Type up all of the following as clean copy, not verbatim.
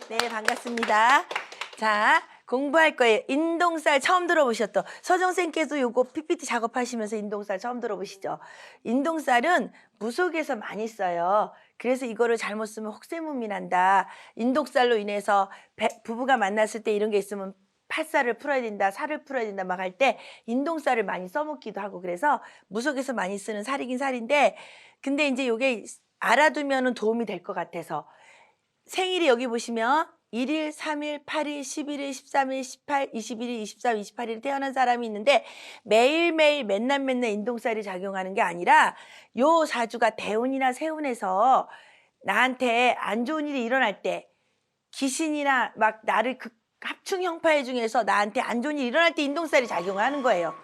네, 반갑습니다. 자, 공부할 거예요. 인동살 처음 들어보셨죠? 서정쌤께서 요거 PPT 작업하시면서 인동살 처음 들어보시죠? 인동살은 무속에서 많이 써요. 그래서 이거를 잘못 쓰면 혹세무미 난다. 인동살로 인해서 부부가 만났을 때 이런 게 있으면 팔살을 풀어야 된다, 살을 풀어야 된다 막 할 때 인동살을 많이 써먹기도 하고 그래서 무속에서 많이 쓰는 살이긴 살인데 근데 이제 요게 알아두면은 도움이 될 것 같아서 생일이 여기 보시면 1일, 3일, 8일, 11일, 13일, 18, 21일, 23, 28일 태어난 사람이 있는데 매일매일 맨날 인동살이 작용하는 게 아니라 요 사주가 대운이나 세운에서 나한테 안 좋은 일이 일어날 때 귀신이나 막 나를 합충 형파의 중에서 나한테 안 좋은 일이 일어날 때 인동살이 작용하는 거예요.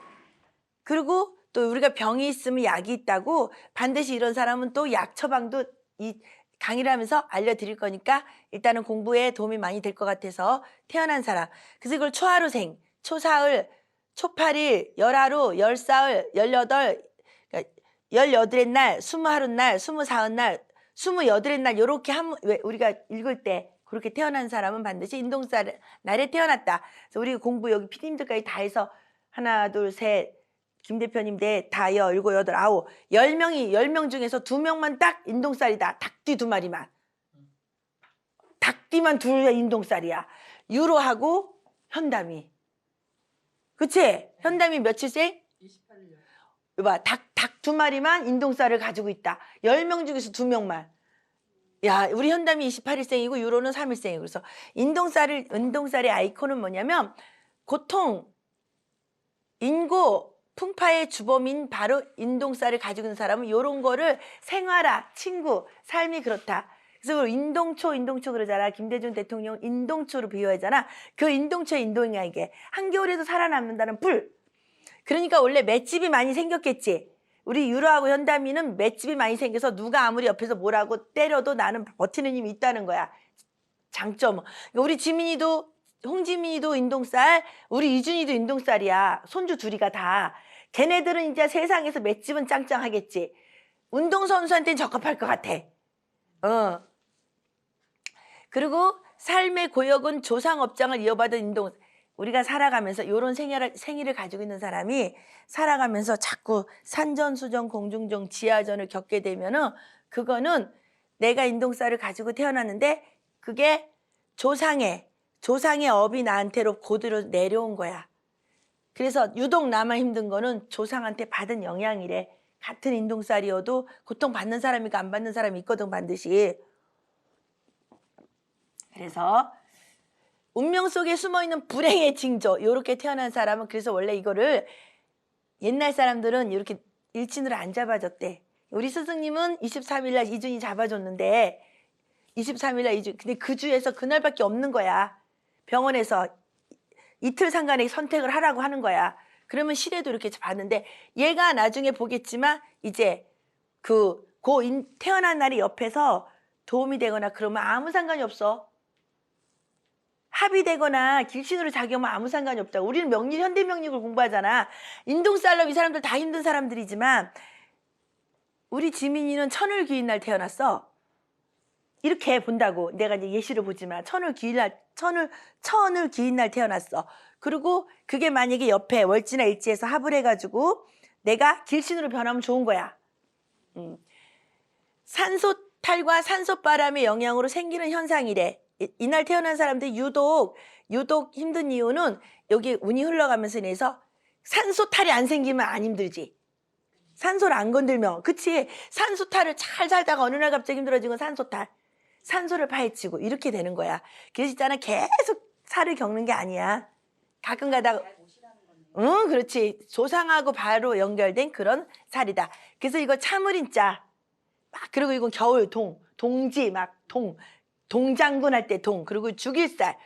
그리고 또 우리가 병이 있으면 약이 있다고 반드시 이런 사람은 또 약 처방도 강의를 하면서 알려드릴 거니까 일단은 공부에 도움이 많이 될 것 같아서 태어난 사람. 그래서 이걸 초하루생, 초사흘, 초팔일, 열하루, 열사흘, 18, 그러니까 18의 날, 20하루 날, 24흔 날, 28의 날 요렇게 왜 우리가 읽을 때 그렇게 태어난 사람은 반드시 인동살 날에 태어났다. 그래서 우리 공부 여기 PD님들까지 다 해서 하나, 둘, 셋, 김 대표님 넷, 다여, 일곱, 여덟, 아홉, 10명 중에서 2명만 딱 인동살이다. 닭띠 2마리만. 닭띠만 둘 인동살이야. 유로하고 현담이. 그치? 현담이 며칠생? 28일. 이봐, 닭 2마리만 인동살을 가지고 있다. 10명 중에서 2명만. 야, 우리 현담이 28일생이고 유로는 3일생이고. 그래서 인동살의 아이콘은 뭐냐면 고통, 인고, 풍파의 주범인 바로 인동살을 가지고 있는 사람은 이런 거를 생활화, 친구, 삶이 그렇다. 그래서 인동초 그러잖아. 김대중 대통령 인동초로 비유하잖아. 그 인동초의 인동이야 이게. 한겨울에도 살아남는다는 불. 그러니까 원래 맷집이 많이 생겼겠지. 우리 유로하고 현담이는 맷집이 많이 생겨서 누가 아무리 옆에서 뭐라고 때려도 나는 버티는 힘이 있다는 거야. 장점. 우리 지민이도 홍지민이도 인동살, 우리 이준이도 인동살이야. 손주 둘이가 다. 걔네들은 이제 세상에서 맷집은 짱짱하겠지. 운동선수한테는 적합할 것 같아. 그리고 삶의 고역은 조상업장을 이어받은 인동. 우리가 살아가면서 이런 생일을 가지고 있는 사람이 살아가면서 자꾸 산전수전, 공중전, 지하전을 겪게 되면은 그거는 내가 인동살을 가지고 태어났는데 그게 조상의 업이 나한테로 고대로 내려온 거야. 그래서 유독 나만 힘든 거는 조상한테 받은 영향이래. 같은 인동살이어도 고통받는 사람이고 안 받는 사람이 있거든 반드시. 그래서 운명 속에 숨어있는 불행의 징조 이렇게 태어난 사람은 그래서 원래 이거를 옛날 사람들은 이렇게 일진으로 안 잡아줬대. 우리 스승님은 23일날 이준이 잡아줬는데 23일날 이준 근데 그 주에서 그날밖에 없는 거야. 병원에서 이틀 상간에 선택을 하라고 하는 거야. 그러면 실에도 이렇게 봤는데 얘가 나중에 보겠지만 이제 태어난 날이 옆에서 도움이 되거나 그러면 아무 상관이 없어. 합의되거나 길신으로 작용하면 아무 상관이 없다. 우리는 현대명력을 공부하잖아. 인동살로 이 사람들 다 힘든 사람들이지만 우리 지민이는 천을귀인 날 태어났어. 이렇게 본다고 내가 이제 예시를 보지만 천을귀인 날 태어났어. 그리고 그게 만약에 옆에 월지나 일지에서 합을 해가지고 내가 길신으로 변하면 좋은 거야. 산소탈과 산소바람의 영향으로 생기는 현상이래. 이날 태어난 사람들이 유독 힘든 이유는 여기 운이 흘러가면서 인해서 산소탈이 안 생기면 안 힘들지. 산소를 안 건들면. 그치? 산소탈을 잘 살다가 어느 날 갑자기 힘들어지는 산소탈. 산소를 파헤치고 이렇게 되는 거야. 그래서 있잖아 계속 살을 겪는 게 아니야. 가끔 가다가 응 그렇지. 조상하고 바로 연결된 그런 살이다. 그래서 이거 참을인자 막 그리고 이건 겨울 동지 막 동장군 할 때 그리고 죽일살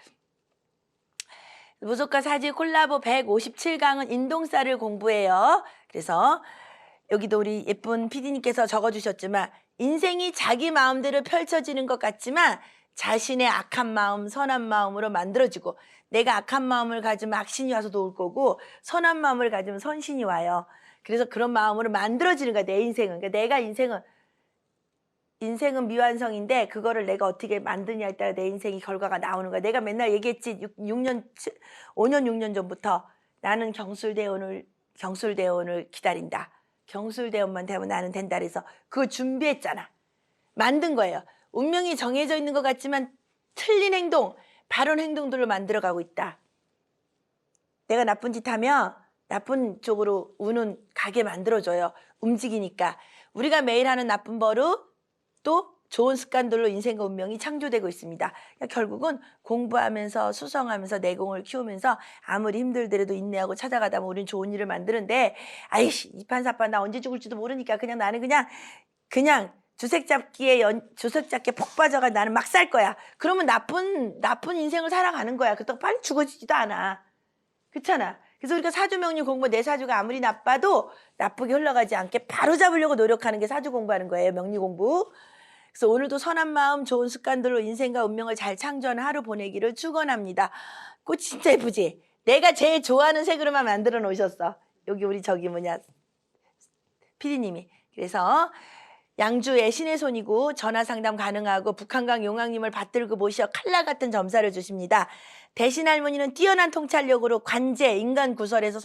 무속과 사지 콜라보 157강은 인동살을 공부해요. 그래서 여기도 우리 예쁜 PD님께서 적어주셨지만 인생이 자기 마음대로 펼쳐지는 것 같지만 자신의 악한 마음, 선한 마음으로 만들어지고 내가 악한 마음을 가지면 악신이 와서 도울 거고 선한 마음을 가지면 선신이 와요. 그래서 그런 마음으로 만들어지는 거야 내 인생은. 그러니까 내가 인생은 인생은 미완성인데 그거를 내가 어떻게 만드냐에 따라 내 인생이 결과가 나오는 거야. 내가 맨날 얘기했지. 5년 6년 전부터 나는 경술대원을 기다린다. 경술대원만 되면 나는 된다 그래서 그거 준비했잖아. 만든 거예요. 운명이 정해져 있는 것 같지만 틀린 행동, 바른 행동들을 만들어가고 있다. 내가 나쁜 짓 하면 나쁜 쪽으로 운은 가게 만들어줘요. 움직이니까. 우리가 매일 하는 나쁜 버릇 또 좋은 습관들로 인생과 운명이 창조되고 있습니다. 그러니까 결국은 공부하면서 수성하면서 내공을 키우면서 아무리 힘들더라도 인내하고 찾아가다 보면 우리는 좋은 일을 만드는데 아이씨 이판사판 나 언제 죽을지도 모르니까 나는 그냥 주색잡기에 푹 빠져가 나는 막 살 거야. 그러면 나쁜 인생을 살아가는 거야. 그렇다고 빨리 죽어지지도 않아. 그렇잖아. 그래서 우리가 사주명리 공부 내 사주가 아무리 나빠도 나쁘게 흘러가지 않게 바로 잡으려고 노력하는 게 사주 공부하는 거예요. 명리 공부. 그래서 오늘도 선한 마음 좋은 습관들로 인생과 운명을 잘 창조하는 하루 보내기를 축원합니다. 꽃 진짜 예쁘지? 내가 제일 좋아하는 색으로만 만들어 놓으셨어. 여기 우리 피디님이. 그래서 양주의 신의 손이고 전화 상담 가능하고 북한강 용왕님을 받들고 모셔 칼날 같은 점사를 주십니다. 대신 할머니는 뛰어난 통찰력으로 관제, 인간 구설에서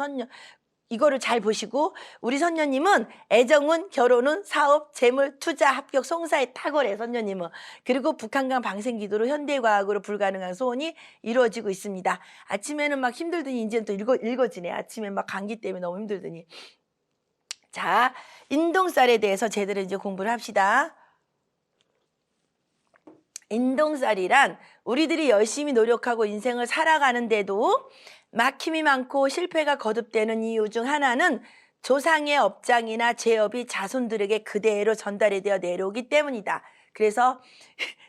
이거를 잘 보시고 우리 선녀님은 애정은, 결혼은, 사업, 재물, 투자, 합격, 송사에 탁월해 선녀님은. 그리고 북한강 방생기도로 현대과학으로 불가능한 소원이 이루어지고 있습니다. 아침에는 막 힘들더니 이제는 또 읽어지네. 아침에 막 감기 때문에 너무 힘들더니. 자, 인동살에 대해서 제대로 이제 공부를 합시다. 인동살이란 우리들이 열심히 노력하고 인생을 살아가는데도 막힘이 많고 실패가 거듭되는 이유 중 하나는 조상의 업장이나 제업이 자손들에게 그대로 전달이 되어 내려오기 때문이다. 그래서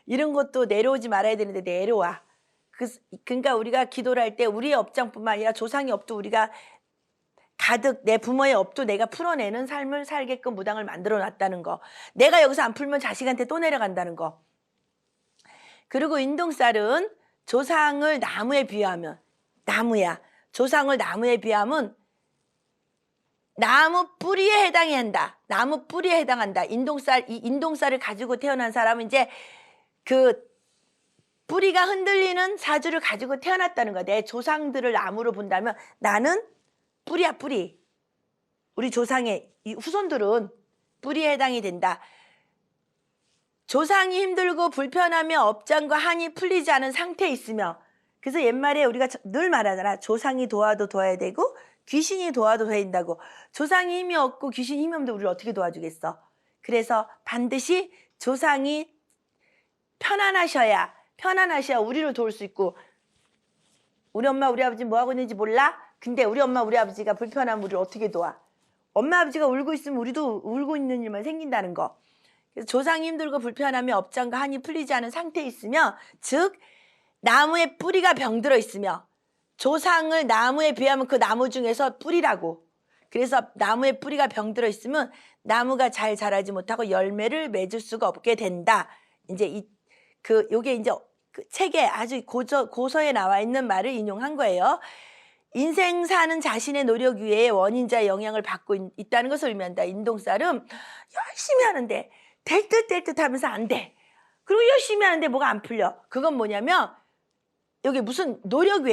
이런 것도 내려오지 말아야 되는데 내려와. 그러니까 우리가 기도를 할 때 우리의 업장뿐만 아니라 조상의 업도 우리가 가득 내 부모의 업도 내가 풀어내는 삶을 살게끔 무당을 만들어 놨다는 거. 내가 여기서 안 풀면 자식한테 또 내려간다는 거. 그리고 인동살은 조상을 나무에 비유하면 나무야. 조상을 나무에 비유하면 나무 뿌리에 해당한다. 나무 뿌리에 해당한다. 이 인동살을 가지고 태어난 사람은 이제 그 뿌리가 흔들리는 사주를 가지고 태어났다는 거야. 내 조상들을 나무로 본다면 나는 뿌리야 뿌리. 우리 조상의 이 후손들은 뿌리에 해당이 된다. 조상이 힘들고 불편하며 업장과 한이 풀리지 않은 상태에 있으며 그래서 옛말에 우리가 늘 말하잖아. 조상이 도와도 도와야 되고 귀신이 도와도 도와야 된다고. 조상이 힘이 없고 귀신이 힘이 없는데 우리를 어떻게 도와주겠어. 그래서 반드시 조상이 편안하셔야 우리를 도울 수 있고 우리 엄마 우리 아버지 뭐하고 있는지 몰라? 근데 우리 엄마 우리 아버지가 불편하면 우리를 어떻게 도와? 엄마 아버지가 울고 있으면 우리도 울고 있는 일만 생긴다는 거. 그래서 조상이 힘들고 불편하며 업장과 한이 풀리지 않은 상태에 있으며 즉 나무에 뿌리가 병들어 있으며 조상을 나무에 비하면 그 나무 중에서 뿌리라고. 그래서 나무에 뿌리가 병들어 있으면 나무가 잘 자라지 못하고 열매를 맺을 수가 없게 된다. 이제 요게 이제 그 책에 아주 고서에 나와 있는 말을 인용한 거예요. 인생 사는 자신의 노력 위에 원인자의 영향을 받고 있다는 것을 의미한다. 인동살은 열심히 하는데 될 듯 하면서 안 돼. 그리고 열심히 하는데 뭐가 안 풀려. 그건 뭐냐면 여기 무슨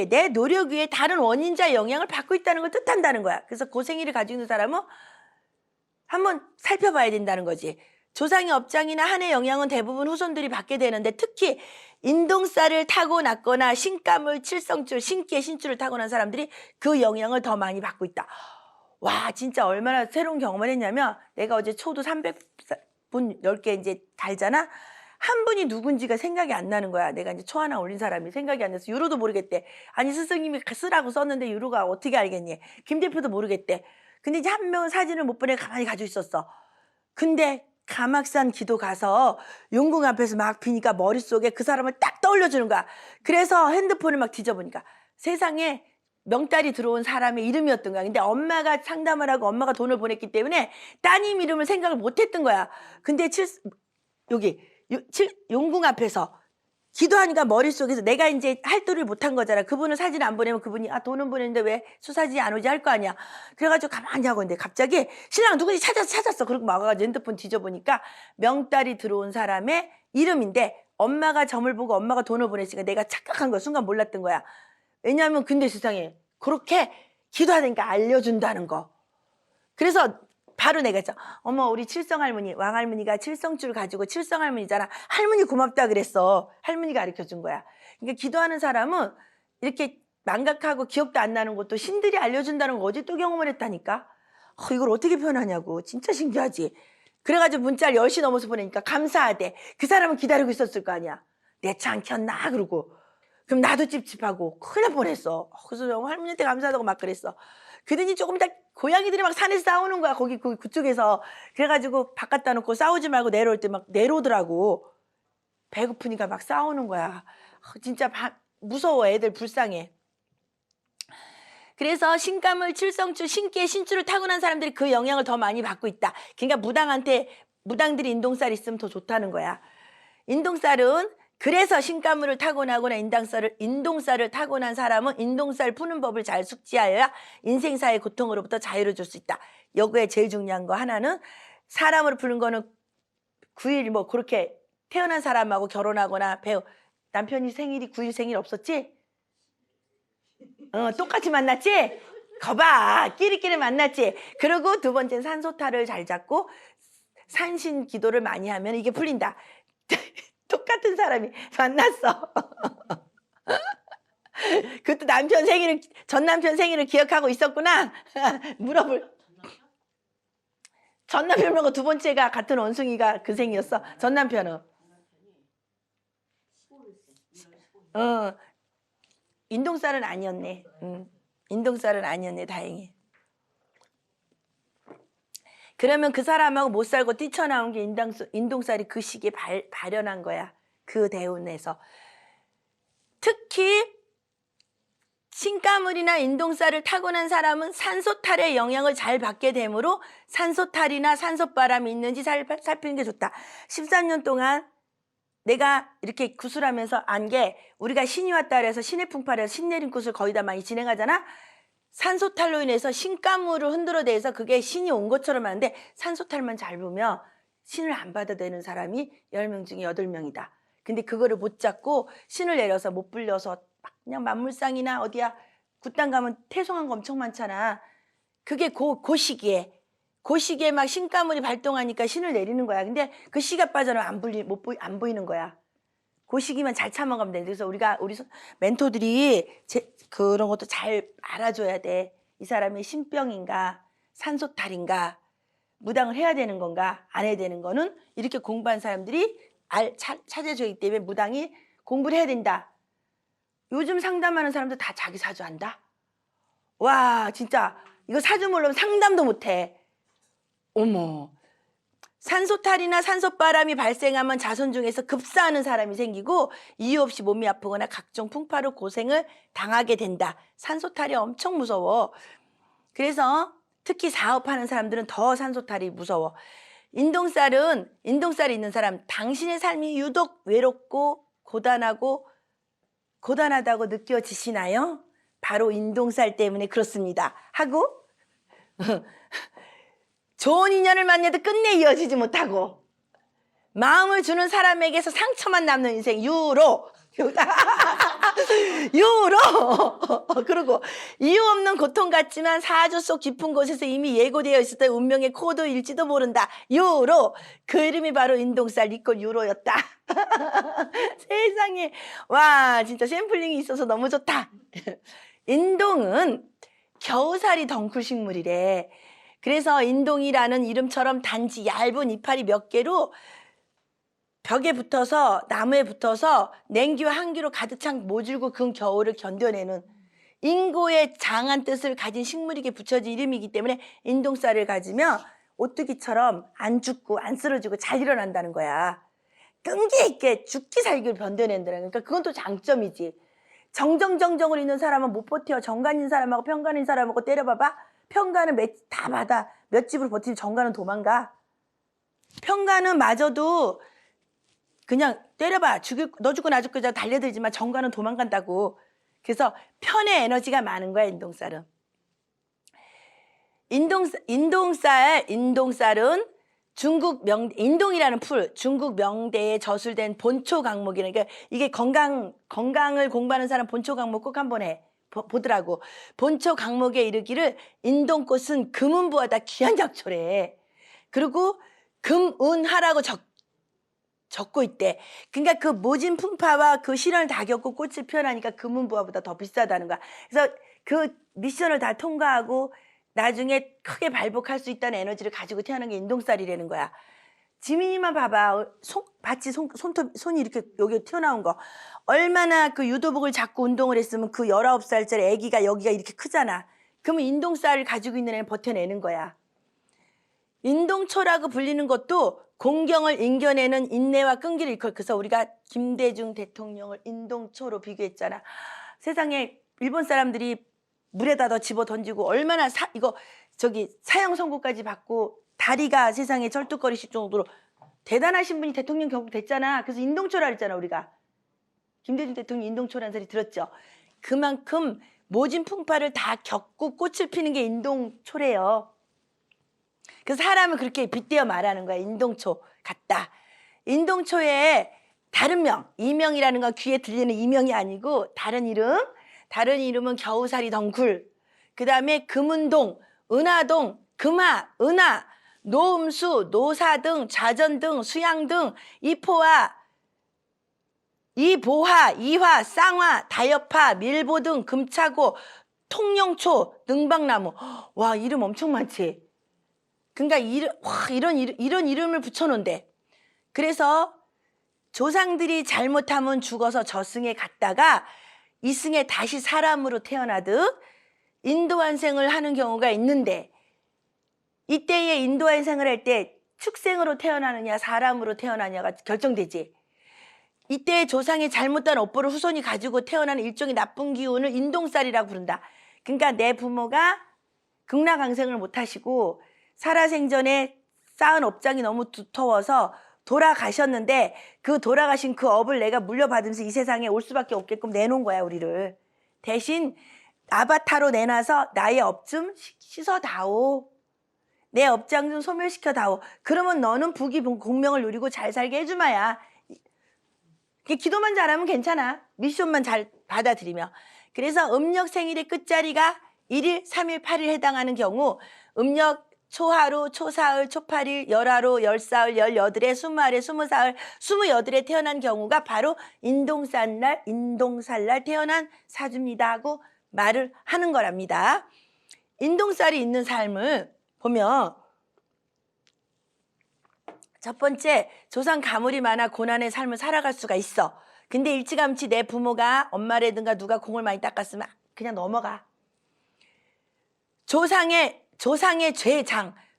내 노력 위에 다른 원인자의 영향을 받고 있다는 걸 뜻한다는 거야. 그래서 고생이를 가지고 있는 사람은 한번 살펴봐야 된다는 거지. 조상의 업장이나 한의 영향은 대부분 후손들이 받게 되는데 특히 인동살을 타고났거나 신가물, 칠성줄, 신기의 신줄을 타고난 사람들이 그 영향을 더 많이 받고 있다. 와 진짜 얼마나 새로운 경험을 했냐면 내가 어제 초도 300분 10개 이제 달잖아. 한 분이 누군지가 생각이 안 나는 거야. 내가 이제 초 하나 올린 사람이 생각이 안 나서 유로도 모르겠대. 아니 스승님이 쓰라고 썼는데 유로가 어떻게 알겠니? 김 대표도 모르겠대. 근데 이제 한 명은 사진을 못 보내 가만히 가지고 있었어. 근데 가막산 기도 가서 용궁 앞에서 막 비니까 머릿속에 그 사람을 딱 떠올려주는 거야. 그래서 핸드폰을 막 뒤져보니까 세상에 명달이 들어온 사람의 이름이었던 거야. 근데 엄마가 상담을 하고 엄마가 돈을 보냈기 때문에 따님 이름을 생각을 못했던 거야. 근데 용궁 앞에서 기도하니까 머릿속에서 내가 이제 할도를 못한 거잖아. 그분은 사진 안 보내면 그분이 돈은 보냈는데 왜 수사지 안 오지 할 거 아니야. 그래가지고 가만히 하고 있는데 갑자기 신랑 누구지 찾았어. 그러고 막 와가지고 핸드폰 뒤져보니까 명달이 들어온 사람의 이름인데 엄마가 점을 보고 엄마가 돈을 보냈으니까 내가 착각한 거야. 순간 몰랐던 거야. 왜냐하면 근데 세상에 그렇게 기도하니까 알려준다는 거. 그래서 바로 내가 했죠. 어머 우리 칠성할머니 왕할머니가 칠성줄 가지고 칠성할머니잖아. 할머니 고맙다 그랬어. 할머니가 가르쳐준 거야. 그러니까 기도하는 사람은 이렇게 망각하고 기억도 안 나는 것도 신들이 알려준다는 거 어제 또 경험을 했다니까. 이걸 어떻게 표현하냐고. 진짜 신기하지. 그래가지고 문자를 10시 넘어서 보내니까 감사하대. 그 사람은 기다리고 있었을 거 아니야. 내 차 안 켰나 그러고. 그럼 나도 찝찝하고 큰일 날 뻔했어. 그래서 할머니한테 감사하다고 막 그랬어. 그러더니 조금 이따 고양이들이 막 산에서 싸우는 거야. 그쪽에서. 그래가지고 바깥다 놓고 싸우지 말고 내려올 때 막 내려오더라고. 배고프니까 막 싸우는 거야. 진짜 무서워. 애들 불쌍해. 그래서 신가물, 칠성줄, 신기의 신줄을 타고난 사람들이 그 영향을 더 많이 받고 있다. 그러니까 무당들이 인동살이 있으면 더 좋다는 거야. 인동살은 그래서 신가물을 타고나거나 인동살을 타고난 사람은 인동살 푸는 법을 잘 숙지하여야 인생사의 고통으로부터 자유를 줄 수 있다. 여기에 제일 중요한 거 하나는 사람으로 푸는 거는 9일 뭐 그렇게 태어난 사람하고 결혼하거나 남편이 9일 생일 없었지? 똑같이 만났지? 거봐 끼리끼리 만났지? 그리고 두 번째는 산소탈을 잘 잡고 산신 기도를 많이 하면 이게 풀린다. 똑같은 사람이 만났어. 그것도 전 남편 생일을 기억하고 있었구나. 전 남편 말고 두 번째가 같은 원숭이가 그 생이었어. 전 남편은. 인동살은 아니었네. 인동살은 아니었네. 다행히. 그러면 그 사람하고 못 살고 뛰쳐나온 게 인동살이 그 시기에 발현한 거야. 그 대운에서. 특히 신가물이나 인동살을 타고난 사람은 산소탈의 영향을 잘 받게 되므로 산소탈이나 산소바람이 있는지 살피는 게 좋다. 13년 동안 내가 이렇게 구슬하면서 안 게 우리가 신이 왔다 그래서 신의 풍파를 해서 신내림 구슬 거의 다 많이 진행하잖아. 산소탈로 인해서 신가물을 흔들어대서 그게 신이 온 것처럼 하는데 산소탈만 잘 보면 신을 안 받아들이는 사람이 10명 중에 8명이다. 근데 그거를 못 잡고 신을 내려서 못 불려서 그냥 만물상이나 어디야 굿당 가면 태송한 거 엄청 많잖아. 그게 그 시기에 막 신가물이 발동하니까 신을 내리는 거야. 근데 그 시기가 빠져나면 안 보이는 거야. 그 시기만 잘 참아가면 돼. 그래서 우리 멘토들이 그런 것도 잘 알아줘야 돼. 이 사람이 신병인가 산소탈인가 무당을 해야 되는 건가 안 해야 되는 거는 이렇게 공부한 사람들이 찾아주기 때문에 무당이 공부를 해야 된다. 요즘 상담하는 사람들 다 자기 사주 안다. 와 진짜 이거 사주 모르면 상담도 못해. 어머. 산소탈이나 산소바람이 발생하면 자손 중에서 급사하는 사람이 생기고 이유 없이 몸이 아프거나 각종 풍파로 고생을 당하게 된다. 산소탈이 엄청 무서워. 그래서 특히 사업하는 사람들은 더 산소탈이 무서워. 인동살이 있는 사람 당신의 삶이 유독 외롭고 고단하다고 느껴지시나요? 바로 인동살 때문에 그렇습니다. 하고 좋은 인연을 만나도 끝내 이어지지 못하고 마음을 주는 사람에게서 상처만 남는 인생 유로 그리고 이유 없는 고통 같지만 사주 속 깊은 곳에서 이미 예고되어 있었던 운명의 코드일지도 모른다. 유로 그 이름이 바로 인동살 이꼴 유로였다. 세상에 와 진짜 샘플링이 있어서 너무 좋다. 인동은 겨우살이 덩쿨 식물이래. 그래서 인동이라는 이름처럼 단지 얇은 이파리 몇 개로 벽에 붙어서 나무에 붙어서 냉기와 한기로 가득 찬 모질고 그 겨울을 견뎌내는 인고의 장한 뜻을 가진 식물에게 붙여진 이름이기 때문에 인동살을 가지면 오뚜기처럼 안 죽고 안 쓰러지고 잘 일어난다는 거야. 끈기 있게 죽기 살기를 견뎌낸다는 거니까 그건 또 장점이지. 정정으로 있는 사람은 못 버텨. 정관인 사람하고 편관인 사람하고 때려봐봐. 편관은 다 받아. 몇 집으로 버티지 정관은 도망가. 편관은 마저도 그냥 때려봐. 너 죽고 나 죽고 달려들지만 정과는 도망간다고. 그래서 편의 에너지가 많은 거야, 인동살은. 인동살은 인동이라는 풀, 중국 명대에 저술된 본초 강목이라는, 그러니까 이게 건강을 공부하는 사람 본초 강목 꼭 한번 보더라고. 본초 강목에 이르기를 인동꽃은 금은보다 귀한 약초래. 그리고 금은하라고 적고 있대. 그러니까 그 모진 풍파와 그 시련을 다 겪고 꽃을 피워나니까 금은보화보다 더 비싸다는 거야. 그래서 그 미션을 다 통과하고 나중에 크게 발복할 수 있다는 에너지를 가지고 태어난 게 인동살이라는 거야. 지민이만 봐봐. 손이 이렇게 여기 튀어나온 거. 얼마나 그 유도복을 잡고 운동을 했으면 그 19살짜리 애기가 여기가 이렇게 크잖아. 그러면 인동살을 가지고 있는 애는 버텨내는 거야. 인동초라고 불리는 것도 공경을 인겨내는 인내와 끈기를 일컬. 그래서 우리가 김대중 대통령을 인동초로 비교했잖아. 세상에 일본 사람들이 물에다 더 집어 던지고 얼마나 사형 선고까지 받고 다리가 세상에 절뚝거리실 정도로 대단하신 분이 대통령 결국 됐잖아. 그래서 인동초라 했잖아, 우리가. 김대중 대통령 인동초라는 소리 들었죠. 그만큼 모진 풍파를 다 겪고 꽃을 피는 게 인동초래요. 그래서 사람을 그렇게 빗대어 말하는 거야. 인동초 같다. 인동초의 다른 명, 이명이라는 건 귀에 들리는 이명이 아니고 다른 이름은 겨우살이 덩굴, 그 다음에 금운동, 은하동, 금화, 은하, 노음수, 노사 등, 좌전 등, 수양 등, 이포화, 이보화, 이화, 쌍화, 다엽화, 밀보 등, 금차고, 통영초, 능박나무. 와, 이름 엄청 많지? 그러니까 이런 이름을 붙여놓은대. 그래서 조상들이 잘못하면 죽어서 저승에 갔다가 이승에 다시 사람으로 태어나듯 인도환생을 하는 경우가 있는데, 이때에 인도환생을 할 때 축생으로 태어나느냐 사람으로 태어나냐가 결정되지. 이때 조상이 잘못한 업보를 후손이 가지고 태어나는 일종의 나쁜 기운을 인동살이라고 부른다. 그러니까 내 부모가 극락왕생을 못하시고 살아생전에 쌓은 업장이 너무 두터워서 돌아가셨는데 그 돌아가신 그 업을 내가 물려받으면서 이 세상에 올 수밖에 없게끔 내놓은 거야, 우리를. 대신 아바타로 내놔서 나의 업 좀 씻어다오. 내 업장 좀 소멸시켜다오. 그러면 너는 부귀 공명을 누리고 잘 살게 해주마야. 기도만 잘하면 괜찮아. 미션만 잘 받아들이며. 그래서 음력 생일의 끝자리가 1일, 3일, 8일 해당하는 경우 음력 초하루, 초사흘, 초팔일, 열하루, 열사흘, 열여덟에, 스무하루에, 스무사흘, 스무여덟에 태어난 경우가 바로 인동살날 태어난 사주입니다 하고 말을 하는 거랍니다. 인동살이 있는 삶을 보면 첫 번째, 조상 가물이 많아 고난의 삶을 살아갈 수가 있어. 근데 일찌감치 내 부모가 엄마라든가 누가 공을 많이 닦았으면 그냥 넘어가. 조상의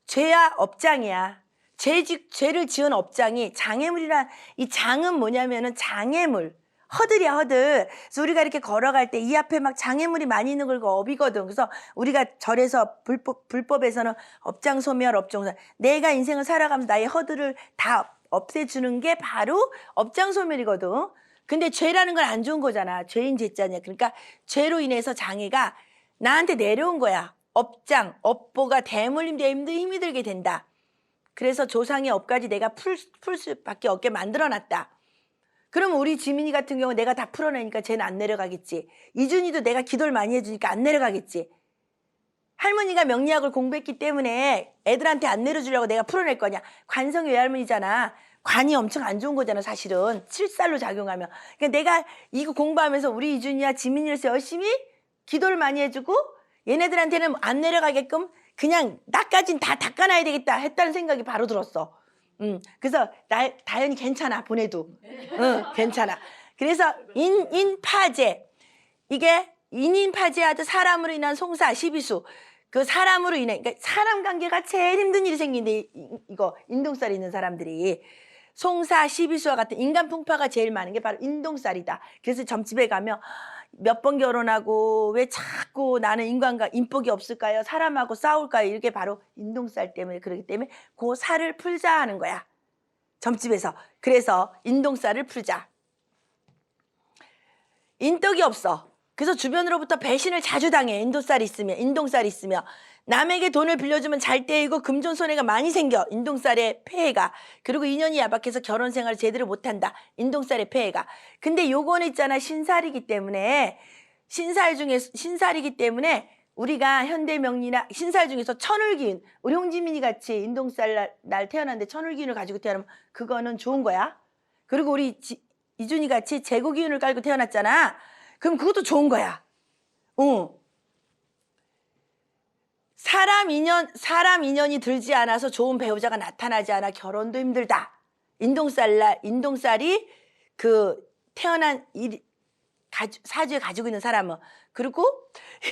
죄와 업장이야. 죄를 지은 업장이 장애물이라. 이 장은 뭐냐면은 장애물, 허들이야, 허들. 그래서 우리가 이렇게 걸어갈 때 이 앞에 막 장애물이 많이 있는 걸 업이거든. 그래서 우리가 절에서 불법에서는 업장 소멸, 업종소멸. 내가 인생을 살아가면서 나의 허들을 다 없애주는 게 바로 업장 소멸이거든. 근데 죄라는 건 안 좋은 거잖아. 죄인 죄자냐. 그러니까 죄로 인해서 장애가 나한테 내려온 거야. 업장, 업보가 대물림 힘이 들게 된다. 그래서 조상의 업까지 내가 풀 수밖에 없게 만들어놨다. 그럼 우리 지민이 같은 경우 내가 다 풀어내니까 쟤는 안 내려가겠지. 이준이도 내가 기도를 많이 해주니까 안 내려가겠지. 할머니가 명리학을 공부했기 때문에 애들한테 안 내려주려고 내가 풀어낼 거냐. 관성의 외할머니잖아. 관이 엄청 안 좋은 거잖아, 사실은. 칠살로 작용하면. 그러니까 내가 이거 공부하면서 우리 이준이야 지민이로서 열심히 기도를 많이 해주고 얘네들한테는 안 내려가게끔 그냥 나까진 다 닦아놔야 되겠다 했다는 생각이 바로 들었어. 그래서 다현이 괜찮아, 보내도. 괜찮아. 그래서 인파제, 이게 인인파제하듯 사람으로 인한 송사, 시비수, 그 사람으로 인해, 그러니까 사람 관계가 제일 힘든 일이 생긴데, 이거 인동살이 있는 사람들이 송사, 시비수와 같은 인간 풍파가 제일 많은 게 바로 인동살이다. 그래서 점집에 가면 몇 번 결혼하고 왜 자꾸 나는 인간과 인복이 없을까요? 사람하고 싸울까요? 이게 바로 인동살 때문에. 그렇기 때문에 그 살을 풀자 하는 거야. 점집에서. 그래서 인동살을 풀자. 인덕이 없어. 그래서 주변으로부터 배신을 자주 당해. 인동살이 있으면. 남에게 돈을 빌려주면 잘 떼이고 금전손해가 많이 생겨. 인동살의 폐해가. 그리고 인연이 야박해서 결혼 생활을 제대로 못한다. 인동살의 폐해가. 근데 요거는 있잖아. 신살이기 때문에 우리가 현대명리나 신살 중에서 천을기운, 우리 홍지민이 같이 인동살 날 태어났는데 천을기운을 가지고 태어나면 그거는 좋은 거야. 그리고 우리 이준이 같이 제고기운을 깔고 태어났잖아. 그럼 그것도 좋은 거야. 사람 인연이 들지 않아서 좋은 배우자가 나타나지 않아 결혼도 힘들다. 인동살이 태어난 사주에 가지고 있는 사람은. 그리고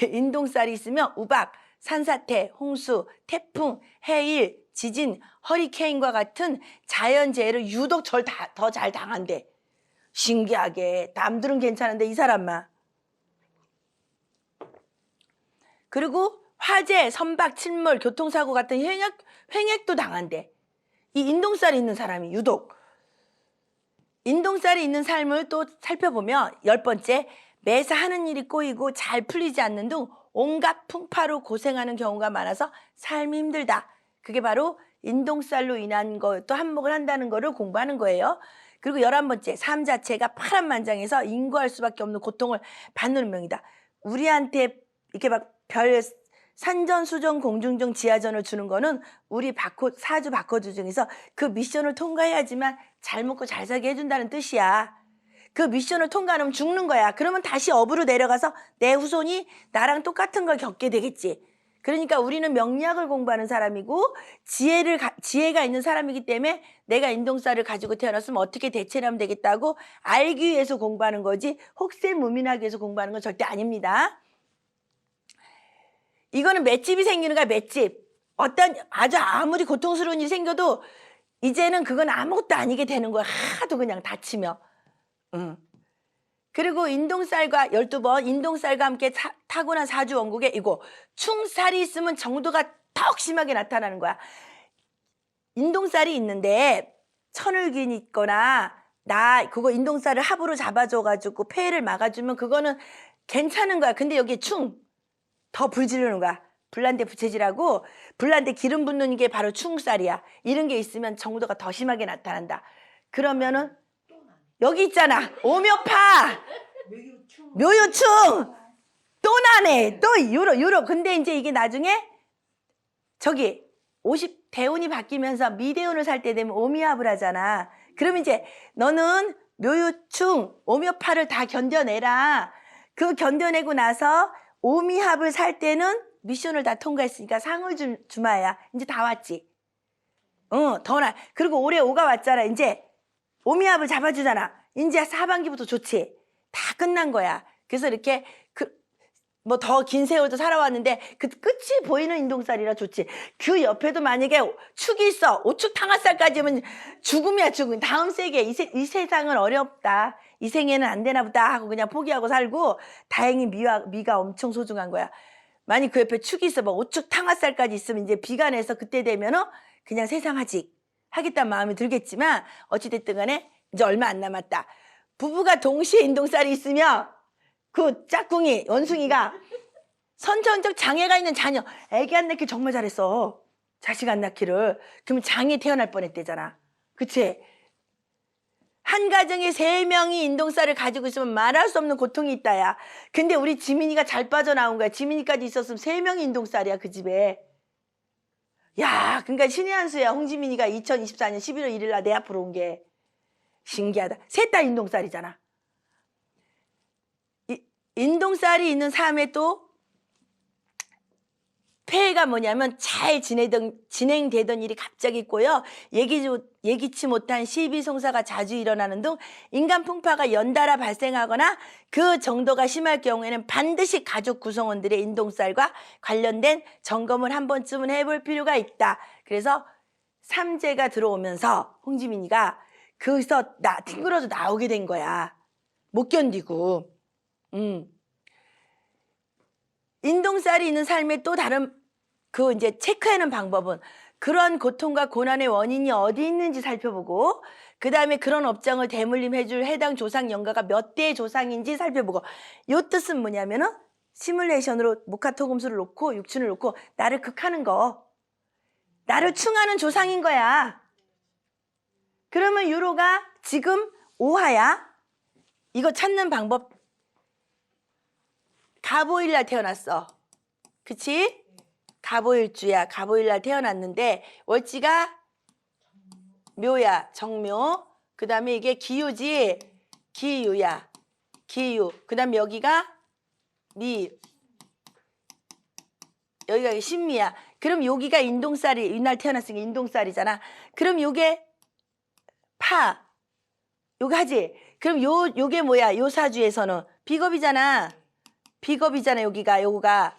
인동살이 있으면 우박, 산사태, 홍수, 태풍, 해일, 지진, 허리케인과 같은 자연재해를 유독 더 잘 당한대. 신기하게. 남들은 괜찮은데 이 사람만. 그리고 화재, 선박, 침몰, 교통사고 같은 횡액도 당한대. 이 인동살이 있는 사람이 유독. 인동살이 있는 삶을 또 살펴보면 10번째, 매사 하는 일이 꼬이고 잘 풀리지 않는 등 온갖 풍파로 고생하는 경우가 많아서 삶이 힘들다. 그게 바로 인동살로 인한 것도 한몫을 한다는 거를 공부하는 거예요. 그리고 11번째, 삶 자체가 파란만장해서 인고할 수밖에 없는 고통을 받는 운명이다. 우리한테 이렇게 막 산전수전 공중전 지하전을 주는 거는 우리 사주 바꿔주 중에서 그 미션을 통과해야지만 잘 먹고 잘 살게 해준다는 뜻이야. 그 미션을 통과하면 죽는 거야. 그러면 다시 업으로 내려가서 내 후손이 나랑 똑같은 걸 겪게 되겠지. 그러니까 우리는 명리학을 공부하는 사람이고 지혜가 있는 사람이기 때문에 내가 인동살을 가지고 태어났으면 어떻게 대처를 하면 되겠다고 알기 위해서 공부하는 거지 혹세무민하기 위해서 공부하는 건 절대 아닙니다. 이거는 맷집이 생기는 거야. 맷집. 아무리 고통스러운 일이 생겨도 이제는 그건 아무것도 아니게 되는 거야. 하도 그냥 다치며. 그리고 인동살과 12번 인동살과 함께 타고난 사주 원국에 이거 충살이 있으면 정도가 더욱 심하게 나타나는 거야. 인동살이 있는데 천을균이 있거나 그거 인동살을 합으로 잡아줘가지고 폐해를 막아주면 그거는 괜찮은 거야. 근데 여기에 더 불지르는 거야. 불난데 부채질하고 불난데 기름 붓는 게 바로 충살이야. 이런 게 있으면 정도가 더 심하게 나타난다. 그러면은 여기 있잖아. 오묘파, 묘요충, 또 나네. 또 유로. 근데 이제 이게 나중에 대운이 바뀌면서 미대운을 살 때 되면 오미합을 하잖아. 그러면 이제 너는 묘요충, 오묘파를 다 견뎌내라. 그 견뎌내고 나서 오미합을 살 때는 미션을 다 통과했으니까 상을 주마야. 이제 다 왔지. 더 나. 그리고 올해 오가 왔잖아. 이제 오미합을 잡아주잖아. 이제 하반기부터 좋지. 다 끝난 거야. 그래서 이렇게 더 긴 세월도 살아왔는데 그 끝이 보이는 인동살이라 좋지. 그 옆에도 만약에 축이 있어. 오축 탕화살까지면 죽음이야 죽음. 다음 세계 이 세상은 어렵다. 이 생에는 안 되나 보다 하고 그냥 포기하고 살고 다행히 미가 엄청 소중한 거야. 만약 그 옆에 축이 있어. 오축 탕화살까지 있으면 이제 비가 내서 그때 되면은 그냥 세상 하겠다는 마음이 들겠지만 어찌됐든 간에 이제 얼마 안 남았다. 부부가 동시에 인동살이 있으면 그 짝꿍이 원숭이가 선천적 장애가 있는 자녀 애기 안 낳기 정말 잘했어. 자식 안 낳기를. 그러면 장애 태어날 뻔했대잖아. 그치? 한 가정에 3명이 인동살을 가지고 있으면 말할 수 없는 고통이 있다야. 근데 우리 지민이가 잘 빠져나온 거야. 지민이까지 있었으면 3명이 인동살이야 그 집에. 야, 그러니까 신의 한 수야. 홍지민이가 2024년 11월 1일 날 내 앞으로 온 게. 신기하다. 셋 다 인동살이잖아. 인동살이 있는 삶에 또 폐해가 뭐냐면 잘 진행되던 일이 갑자기 있고요. 예기치 못한 시비송사가 자주 일어나는 등 인간 풍파가 연달아 발생하거나 그 정도가 심할 경우에는 반드시 가족 구성원들의 인동살과 관련된 점검을 한 번쯤은 해볼 필요가 있다. 그래서 삼재가 들어오면서 홍지민이가 거기서 튕그러져 나오게 된 거야. 못 견디고. 인동살이 있는 삶에 또 다른 이제 체크하는 방법은 그런 고통과 고난의 원인이 어디 있는지 살펴보고 그 다음에 그런 업장을 대물림해줄 해당 조상 영가가 몇 대의 조상인지 살펴보고 요 뜻은 뭐냐면은 시뮬레이션으로 목화토금수를 놓고 육춘을 놓고 나를 극하는 거, 나를 충하는 조상인 거야. 그러면 유로가 지금 오하야. 이거 찾는 방법, 갑오일날 태어났어. 그치? 갑오일주야. 갑오일날 태어났는데 월지가 묘야. 정묘. 그 다음에 이게 기유지. 기유야. 기유. 그 다음에 여기가 미. 여기가 신미야. 그럼 여기가 인동살이, 이날 태어났으니까 인동살이잖아. 그럼 요게 파. 요거 하지? 그럼 요게 뭐야? 요 사주에서는 비겁이잖아. 비겁이잖아, 여기가, 요거가.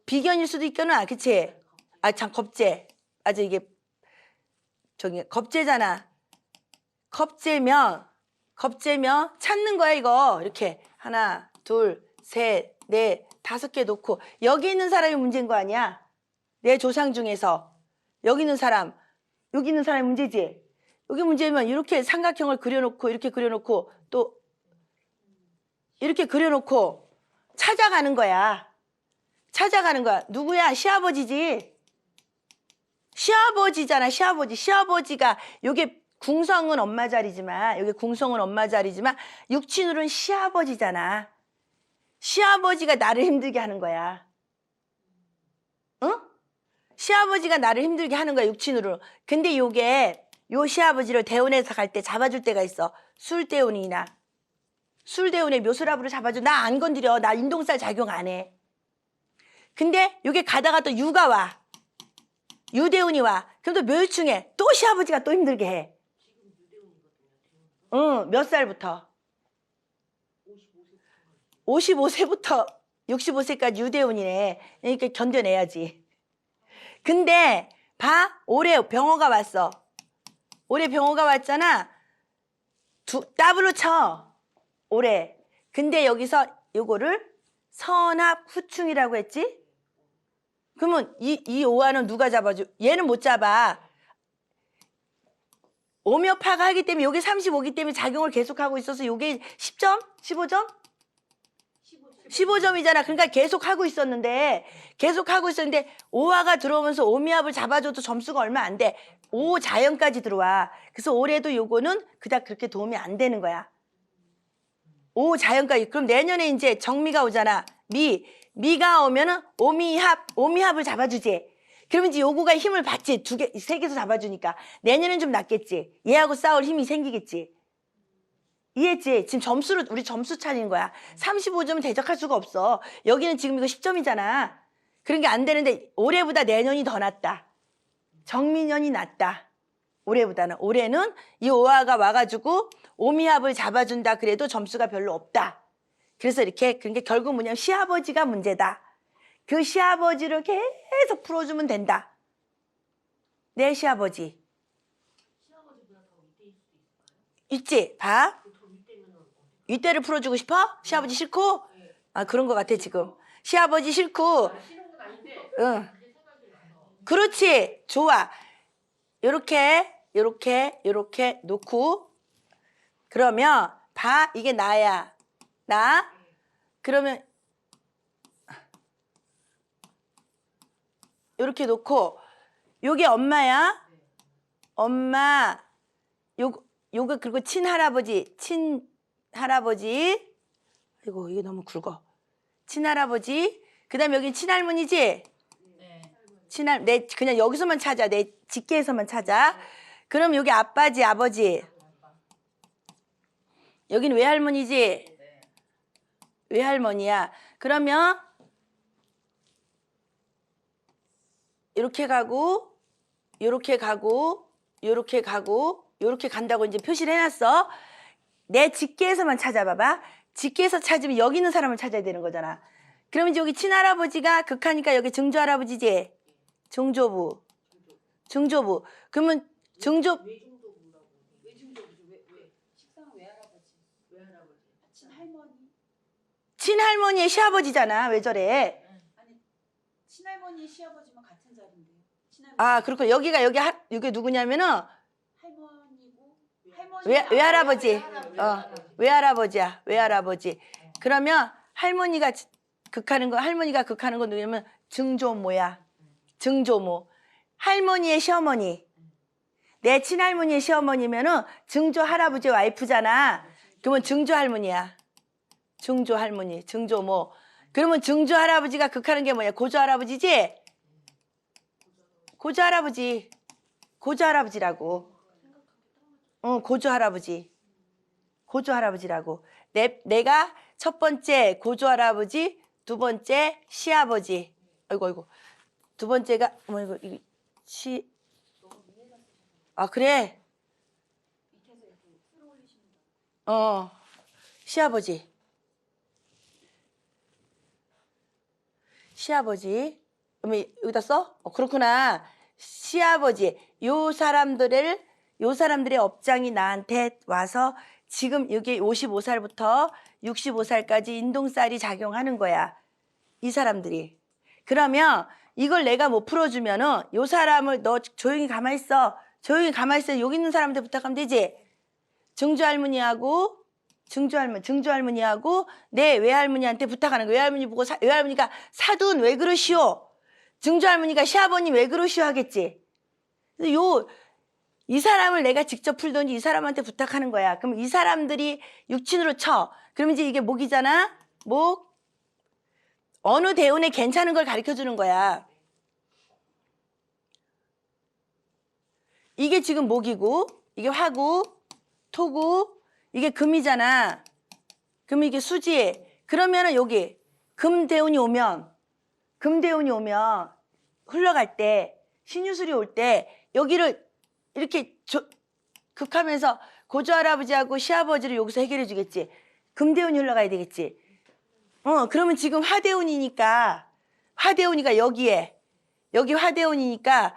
비견일 수도 있겠나? 그치? 아, 참, 겁재. 아주 이게, 겁재잖아. 겁재면 찾는 거야, 이거. 이렇게. 하나, 둘, 셋, 넷, 5개 놓고. 여기 있는 사람이 문제인 거 아니야? 내 조상 중에서. 여기 있는 사람이 문제지? 여기 문제면 이렇게 삼각형을 그려놓고, 이렇게 그려놓고, 또, 이렇게 그려놓고, 찾아가는 거야. 찾아가는 거야. 누구야? 시아버지지. 시아버지잖아. 시아버지. 시아버지가 요게 궁성은 엄마 자리지만 육친으로는 시아버지잖아. 시아버지가 나를 힘들게 하는 거야. 응? 시아버지가 나를 힘들게 하는 거야, 육친으로. 근데 요게 요 시아버지를 대운에서 갈 때 잡아줄 때가 있어. 술대운이나. 술대운에 묘술합으로 잡아줘. 나 안 건드려. 나 인동살 작용 안 해. 근데 여기 가다가 또 유가 와. 유대운이 와. 그럼 또 묘유충에 또 시아버지가 또 힘들게 해. 응, 몇 살부터? 55세부터 65세까지 유대운이네. 그러니까 견뎌내야지. 근데 봐. 올해 병호가 왔어. 올해 병호가 왔잖아. 더블로 쳐. 올해. 근데 여기서 요거를 선합 후충이라고 했지? 그러면 이 오화는 누가 잡아줘? 얘는 못 잡아. 오묘파가 하기 때문에 요게 35기 때문에 작용을 계속하고 있어서 요게 10점? 15점? 15점이잖아. 그러니까 계속하고 있었는데 오화가 들어오면서 오미합을 잡아줘도 점수가 얼마 안 돼. 오 자연까지 들어와. 그래서 올해도 요거는 그닥 그렇게 도움이 안 되는 거야. 오 자연까지. 그럼 내년에 이제 정미가 오잖아. 미가 오면은 오미합을 잡아주지. 그러면 이제 요거가 힘을 받지. 3개서 잡아주니까. 내년엔 좀 낫겠지. 얘하고 싸울 힘이 생기겠지. 이해했지? 지금 우리 점수 차리는 거야. 35점은 대적할 수가 없어. 여기는 지금 이거 10점이잖아. 그런 게 안 되는데 올해보다 내년이 더 낫다. 정미년이 낫다. 올해보다는. 올해는 이 오화가 와가지고 오미합을 잡아준다 그래도 점수가 별로 없다. 그래서 이렇게 그런 게 결국 뭐냐면 시아버지가 문제다. 그 시아버지를 계속 풀어주면 된다. 내 시아버지. 있지? 봐. 윗대를 풀어주고 싶어? 시아버지 싫고? 아 그런 것 같아 지금. 시아버지 싫고. 응. 그렇지. 좋아. 요렇게 놓고 그러면 봐. 이게 나야. 나. 그러면 요렇게 놓고 요게 엄마야. 엄마. 요거 그리고 친할아버지. 이거 이게 너무 굵어. 친할아버지. 그다음에 여기 친할머니지? 네. 그냥 여기서만 찾아. 내 직계에서만 찾아. 그럼 여기 아빠지, 아버지. 여긴 외할머니지? 외할머니야. 그러면 이렇게 가고 요렇게 가고 요렇게 가고 요렇게 간다고 이제 표시를 해놨어. 내 직계에서만 찾아봐봐. 직계에서 찾으면 여기 있는 사람을 찾아야 되는 거잖아. 그러면 이제 여기 친할아버지가 극하니까 여기 증조할아버지지? 증조부. 그러면 친할머니의 시아버지잖아. 왜 저래? 아니 친할머니의 시아버지만 같은 자리인데 아, 그렇고 여기가 여기 누구냐면은 할머니고 외할아버지. 외할아버지야. 외할아버지. 그러면 할머니가 극하는 거 누구냐면 증조모야. 증조모. 할머니의 시어머니. 내 친할머니의 시어머니면은 증조 할아버지 와이프잖아. 그러면 증조 할머니야. 증조 할머니, 증조모. 그러면 증조 할아버지가 극하는 게 뭐냐? 고조 할아버지지? 고조 할아버지. 고조 할아버지라고. 고조 할아버지. 고조 할아버지라고. 내가 첫 번째 고조 할아버지, 두 번째 시아버지. 아이고. 두 번째가 이거 아, 그래? 시아버지. 시아버지. 그러면 여기다 써? 그렇구나. 시아버지. 요 사람들의 업장이 나한테 와서 지금 여기 55살부터 65살까지 인동살이 작용하는 거야. 이 사람들이. 그러면 이걸 내가 못 풀어주면은 요 사람을 너 조용히 가만히 있어. 조용히 가만히 있어. 여기 있는 사람한테 부탁하면 되지. 증조할머니하고 내 외할머니한테 부탁하는 거야. 외할머니 보고 외할머니가 사돈 왜 그러시오? 증조할머니가 시아버님 왜 그러시오 하겠지. 이 사람을 내가 직접 풀든지 이 사람한테 부탁하는 거야. 그럼 이 사람들이 육친으로 쳐. 그럼 이제 이게 목이잖아. 목. 어느 대운에 괜찮은 걸 가르쳐 주는 거야. 이게 지금 목이고, 이게 화구, 토구, 이게 금이잖아. 그럼 이게 수지. 그러면은 여기 금대운이 오면 흘러갈 때, 신유술이 올 때 여기를 이렇게 극하면서 고조 할아버지하고 시아버지를 여기서 해결해 주겠지. 금대운이 흘러가야 되겠지. 그러면 지금 화대운이니까 여기 화대운이니까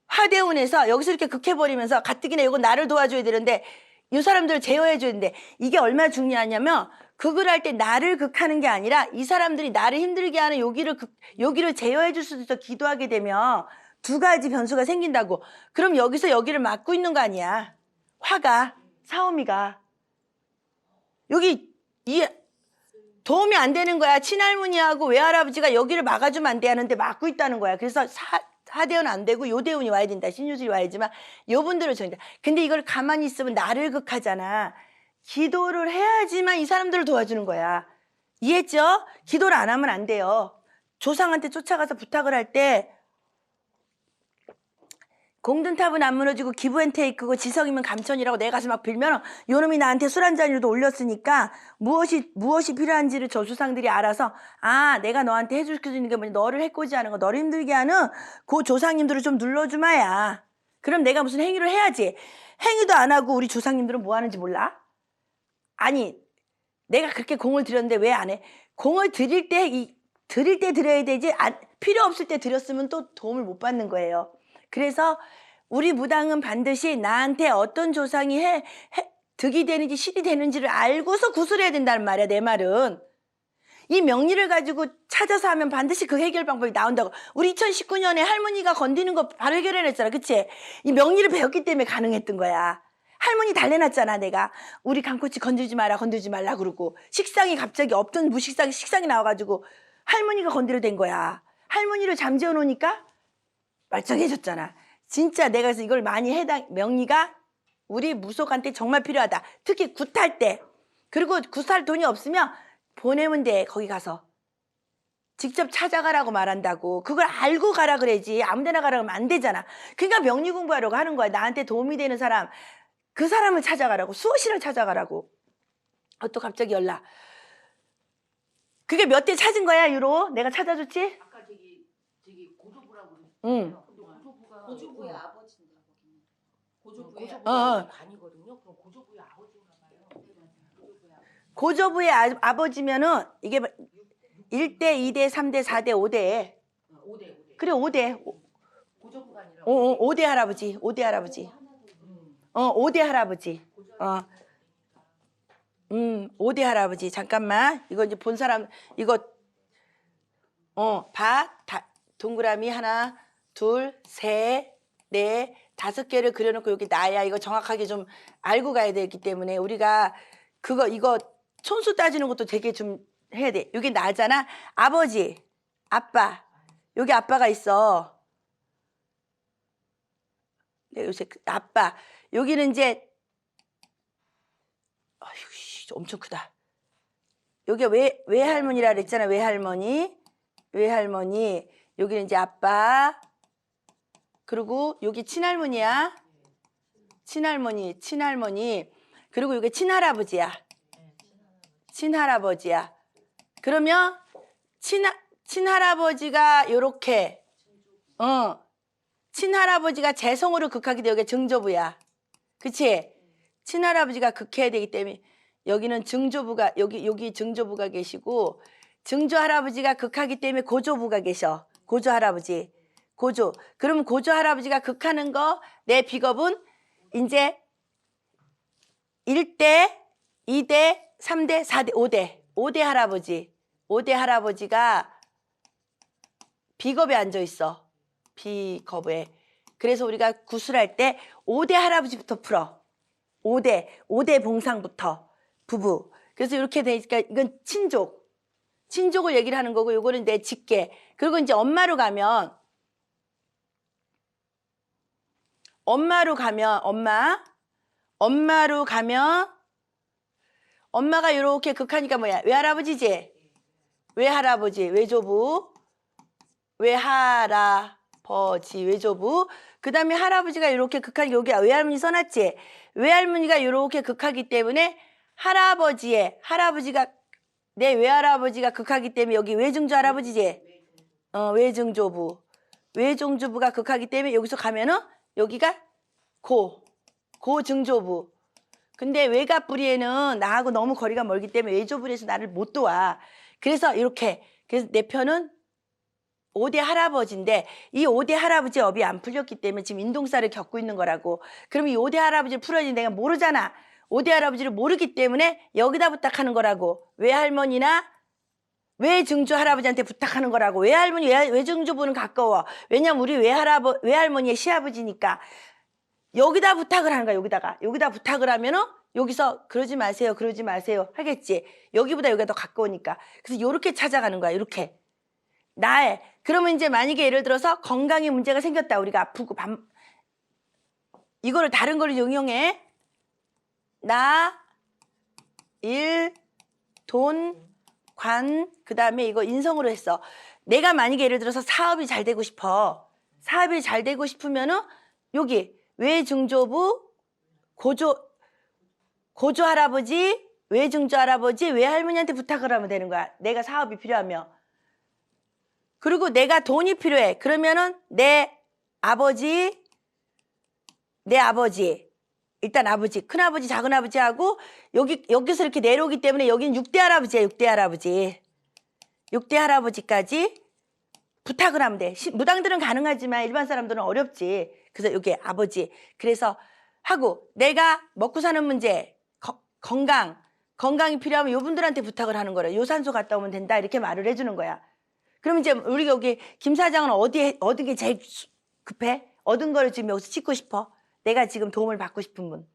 화대운에서 여기서 이렇게 극해버리면서 가뜩이나 이거 나를 도와줘야 되는데 이 사람들을 제어해줘야 되는데 이게 얼마나 중요하냐면 극을 할 때 나를 극하는 게 아니라 이 사람들이 나를 힘들게 하는 여기를 제어해줄 수도 있어. 기도하게 되면 두 가지 변수가 생긴다고. 그럼 여기서 여기를 막고 있는 거 아니야. 화가, 사오미가. 여기 도움이 안 되는 거야. 친할머니하고 외할아버지가 여기를 막아주면 안 돼 하는데 막고 있다는 거야. 그래서 하대운 안 되고 요대운이 와야 된다. 신유술이 와야지만 요분들을 정한다. 근데 이걸 가만히 있으면 나를 극하잖아. 기도를 해야지만 이 사람들을 도와주는 거야. 이해했죠? 기도를 안 하면 안 돼요. 조상한테 쫓아가서 부탁을 할 때 공든탑은 안 무너지고 기브앤테이크고 지성이면 감천이라고 내 가서 막 빌면 요놈이 나한테 술 한 잔이라도 올렸으니까 무엇이 필요한지를 저 조상들이 알아서 내가 너한테 해줄 수 있는 게 뭐냐, 너를 해코지 하는 거, 너를 힘들게 하는 그 조상님들을 좀 눌러주마야. 그럼 내가 무슨 행위를 해야지. 행위도 안 하고 우리 조상님들은 뭐 하는지 몰라? 아니 내가 그렇게 공을 들였는데 왜 안 해? 공을 드릴 때 드려야 되지. 필요 없을 때 드렸으면 또 도움을 못 받는 거예요. 그래서 우리 무당은 반드시 나한테 어떤 조상이 득이 되는지 실이 되는지를 알고서 구슬해야 된다는 말이야. 내 말은. 이 명리를 가지고 찾아서 하면 반드시 그 해결 방법이 나온다고. 우리 2019년에 할머니가 건드는 거 바로 해결해냈잖아. 그치? 이 명리를 배웠기 때문에 가능했던 거야. 할머니 달래놨잖아. 내가 우리 강코치 건드리지 말라 그러고 식상이 갑자기 없던 식상이 나와가지고 할머니가 건드려 된 거야. 할머니를 잠재워 놓으니까 멀쩡해졌잖아. 진짜 내가 그래서 이걸 많이 명리가 우리 무속한테 정말 필요하다. 특히 굿할 때. 그리고 굿할 돈이 없으면 보내면 돼. 거기 가서. 직접 찾아가라고 말한다고. 그걸 알고 가라 그래야지. 아무데나 가라 그러면 안 되잖아. 그러니까 명리 공부하려고 하는 거야. 나한테 도움이 되는 사람. 그 사람을 찾아가라고. 수호신을 찾아가라고. 또 갑자기 연락. 그게 몇 대 찾은 거야, 유로? 내가 찾아줬지? 아까 저기 고조부라고 그랬어요. 응. 고조부의 아버지인가 거기는. 고조부의 반이거든요. 그럼 고조부의 아버지인가 봐요. 고조부의 아버지면은 이게 1대, 2대, 3대, 4대, 5대. 5대. 그래, 5대. 고조부가 아니라 5대 할아버지. 5대 할아버지. 5대 할아버지. 5대 할아버지. 잠깐만. 이거 이제 본 사람, 이거, 동그라미 하나, 둘, 셋, 넷, 5개를 그려놓고 여기 나야. 이거 정확하게 좀 알고 가야 되기 때문에 우리가 이거 촌수 따지는 것도 되게 좀 해야 돼. 여기 나잖아. 아버지, 아빠. 여기 아빠가 있어. 네, 요새 아빠. 여기는 이제 아휴, 엄청 크다. 여기가 외할머니라 그랬잖아. 외할머니. 여기는 이제 아빠. 그리고 여기 친할머니야. 친할머니. 그리고 여기 친할아버지야. 그러면 친할아버지가 요렇게 친할아버지가 재성으로 극하게 돼. 여기 증조부야. 그치? 친할아버지가 극해야 되기 때문에 여기는 증조부가 여기 증조부가 계시고 증조할아버지가 극하기 때문에 고조부가 계셔. 고조할아버지. 그러면 고조할아버지가 극하는 거 내 비겁은 이제 1대, 2대, 3대, 4대, 5대. 5대 할아버지. 5대 할아버지가 비겁에 앉아 있어. 비겁에. 그래서 우리가 구술할 때 5대 할아버지부터 풀어. 5대 봉상부터 부부. 그래서 이렇게 되니까 이건 친족을 얘기를 하는 거고 요거는 내 직계. 그리고 이제 엄마로 가면 엄마가 이렇게 극하니까 뭐야? 외할아버지지? 외조부. 외조부. 그 다음에 할아버지가 이렇게 극하니까 여기 외할머니 써놨지? 외할머니가 이렇게 극하기 때문에 내 외할아버지가 극하기 때문에 여기 외증조 할아버지지? 외증조부가 극하기 때문에 여기서 가면은 여기가 고증조부. 근데 외가뿌리에는 나하고 너무 거리가 멀기 때문에 외조부리에서 나를 못 도와. 그래서 내 편은 5대 할아버지인데 이 5대 할아버지 업이 안 풀렸기 때문에 지금 인동살을 겪고 있는 거라고. 그럼 이 5대 할아버지를 풀어야지. 내가 모르잖아. 5대 할아버지를 모르기 때문에 여기다 부탁하는 거라고. 외할머니나 외증조 할아버지한테 부탁하는 거라고. 외할머니, 외증조부는 가까워. 왜냐면 우리 외할머니의 시아버지니까. 여기다 부탁을 하는 거야. 여기다 부탁을 하면은 여기서 그러지 마세요 하겠지. 여기보다 여기가 더 가까우니까. 그래서 요렇게 찾아가는 거야. 요렇게. 그러면 이제 만약에 예를 들어서 건강에 문제가 생겼다. 우리가 아프고 이거를 다른 걸로 응용해. 돈, 관, 그 다음에 이거 인성으로 했어. 내가 만약에 예를 들어서 사업이 잘 되고 싶어. 사업이 잘 되고 싶으면은 여기 외증조부, 고조 할아버지, 외증조 할아버지, 외할머니한테 부탁을 하면 되는 거야. 내가 사업이 필요하면. 그리고 내가 돈이 필요해. 그러면은 내 아버지, 일단 아버지, 큰아버지, 작은아버지하고 여기서 이렇게 내려오기 때문에 여기는 6대 할아버지야. 6대 할아버지까지 부탁을 하면 돼. 무당들은 가능하지만 일반 사람들은 어렵지. 그래서 여기 아버지. 그래서 하고 내가 먹고 사는 문제, 건강이 필요하면 요분들한테 부탁을 하는 거래. 요산소 갔다 오면 된다. 이렇게 말을 해주는 거야. 그럼 이제 우리가 여기 김 사장은 얻은 게 제일 급해? 얻은 거를 지금 여기서 찍고 싶어. 내가 지금 도움을 받고 싶은 분.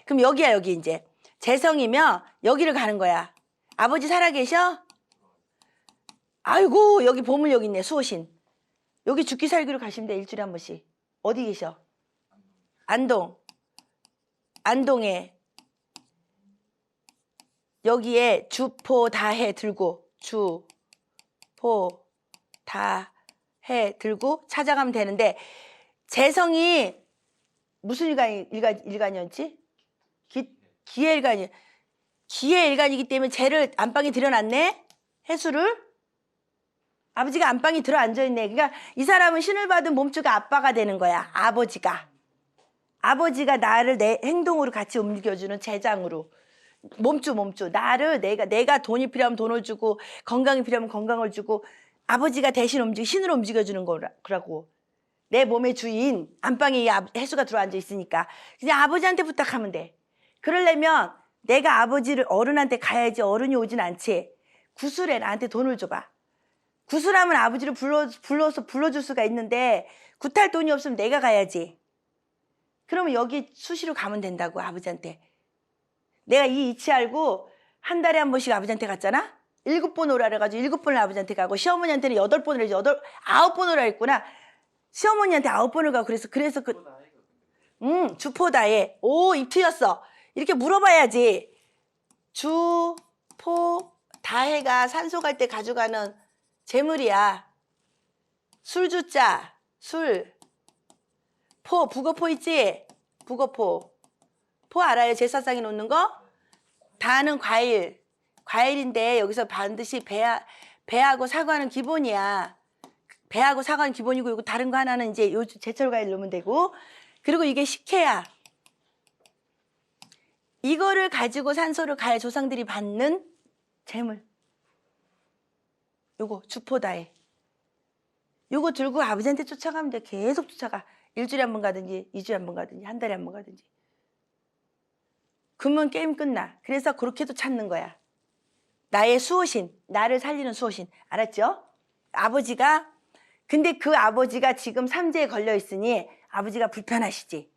그럼 여기야, 여기 이제. 재성이면 여기를 가는 거야. 아버지 살아계셔? 아이고, 여기 보물 여기 있네, 수호신. 여기 죽기 살기로 가시면 돼, 일주일에 한 번씩. 어디 계셔? 안동에. 여기에 주포다해 들고, 주포다해 들고 찾아가면 되는데, 재성이 무슨 일간이었지? 기해일간이기 때문에 쟤를 안방에 들여놨네? 해수를? 아버지가 안방에 들어앉아있네. 그러니까 이 사람은 신을 받은 몸주가 아빠가 되는 거야. 아버지가 나를 내 행동으로 같이 움직여주는 제장으로. 몸주. 내가 돈이 필요하면 돈을 주고, 건강이 필요하면 건강을 주고, 아버지가 대신 신으로 움직여주는 거라고. 내 몸의 주인, 안방에 해수가 들어앉아 있으니까. 그냥 아버지한테 부탁하면 돼. 그러려면 내가 어른한테 가야지 어른이 오진 않지. 구슬에 나한테 돈을 줘봐. 구슬하면 아버지를 불러줄 수가 있는데 굿할 돈이 없으면 내가 가야지. 그러면 여기 수시로 가면 된다고 아버지한테. 내가 이 이치 알고 한 달에 한 번씩 아버지한테 갔잖아. 7번 오라 그래가지고 7번을 아버지한테 가고 시어머니한테는 8번을 해야지 9번 오라 했구나. 시어머니한테 9번을 가고 그래서 주포다해. 오, 입 트였어. 이렇게 물어봐야지. 주포다해가 산소 갈 때 가져가는 재물이야. 술주자, 술. 포, 북어포 있지? 북어포. 포 알아요? 제사상에 놓는 거? 다는 과일. 과일인데 여기서 반드시 배하고 사과는 기본이야. 배하고 사과는 기본이고 이거 다른 거 하나는 이제 요 제철 과일 넣으면 되고 그리고 이게 식혜야. 이거를 가지고 산소를 갈 조상들이 받는 재물. 요거 주포다해. 요거 들고 아버지한테 쫓아가면 돼. 계속 쫓아가. 1주일에 한 번 가든지 2주일에 한 번 가든지 한 달에 한 번 가든지. 그러면 게임 끝나. 그래서 그렇게도 찾는 거야. 나의 수호신, 나를 살리는 수호신. 알았죠? 아버지가 근데 그 아버지가 지금 삼재에 걸려 있으니 아버지가 불편하시지.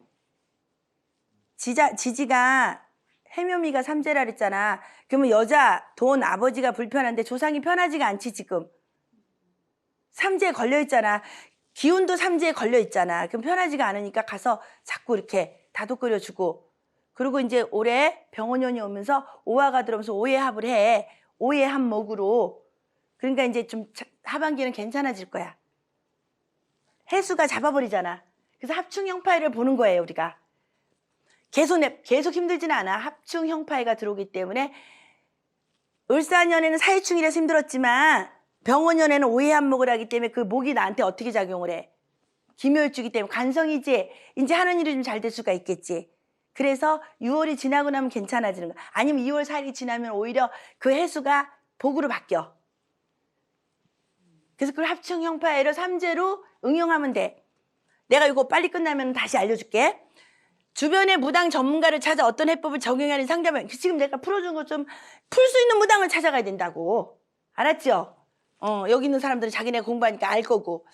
지지가 해묘미가 삼재라 그랬잖아. 그러면 여자, 돈, 아버지가 불편한데 조상이 편하지가 않지 지금. 삼재에 걸려 있잖아. 기운도 삼재에 걸려 있잖아. 그럼 편하지가 않으니까 가서 자꾸 이렇게 다독거려주고 그리고 이제 올해 병원년이 오면서 오화가 들어오면서 오해합을 해. 오해합목으로. 그러니까 이제 좀 하반기는 괜찮아질 거야. 해수가 잡아버리잖아. 그래서 합충형파이를 보는 거예요 우리가. 계속 힘들지는 않아. 합충형파이가 들어오기 때문에 을사년에는 사해충이라서 힘들었지만 병원년에는 오해합목을 하기 때문에 그 목이 나한테 어떻게 작용을 해? 기묘일주기 때문에 간성이지. 이제 하는 일이 좀 잘 될 수가 있겠지. 그래서 6월이 지나고 나면 괜찮아지는 거야. 아니면 2월 4일이 지나면 오히려 그 해수가 복으로 바뀌어. 그래서 그걸 합충형파이를 삼재로 응용하면 돼. 내가 이거 빨리 끝나면 다시 알려줄게. 주변에 무당 전문가를 찾아 어떤 해법을 적용하는 상담을 지금 내가 풀어준 것 좀 풀 수 있는 무당을 찾아가야 된다고. 알았죠? 여기 있는 사람들은 자기네가 공부하니까 알 거고.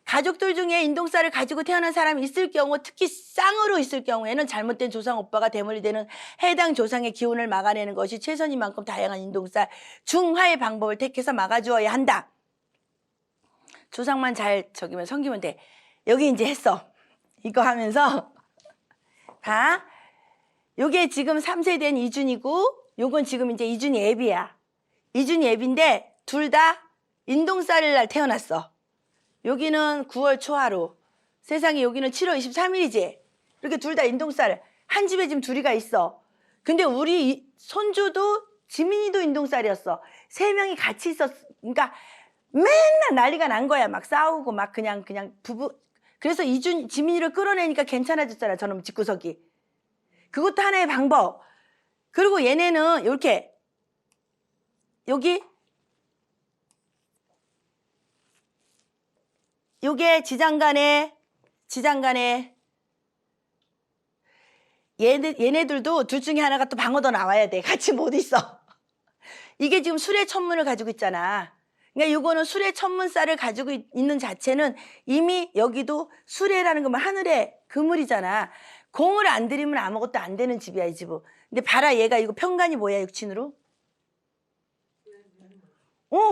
가족들 중에 인동살을 가지고 태어난 사람이 있을 경우 특히 쌍으로 있을 경우에는 잘못된 조상 오빠가 대물이 되는 해당 조상의 기운을 막아내는 것이 최선인 만큼 다양한 인동살 중화의 방법을 택해서 막아주어야 한다. 조상만 잘 섬기면 돼. 여기 이제 했어. 이거 하면서 봐. 요게 지금 3세된 이준이고 요건 지금 이제 이준이 애비야. 이준이 애비인데 둘 다 인동살을 날 태어났어. 여기는 9월 초하루. 세상에 여기는 7월 23일이지. 이렇게 둘 다 인동살. 한 집에 지금 둘이가 있어. 근데 우리 손주도 지민이도 인동살이었어. 3명이 같이 있었어. 그러니까 맨날 난리가 난 거야. 막 싸우고 막 그냥 부부. 그래서 지민이를 끌어내니까 괜찮아졌잖아. 저놈 집구석이. 그것도 하나의 방법. 그리고 얘네는 이렇게 여기 요게 지장간에 얘네들도 둘 중에 하나가 또 방어도 나와야 돼. 같이 못 있어. 이게 지금 술의 천문을 가지고 있잖아. 그러니까 요거는 술의 천문살을 가지고 있는 자체는 이미 여기도 수레라는 거면 하늘의 그물이잖아. 공을 안 들이면 아무것도 안 되는 집이야 이 집은. 근데 봐라 얘가 이거 편간이 뭐야 육친으로?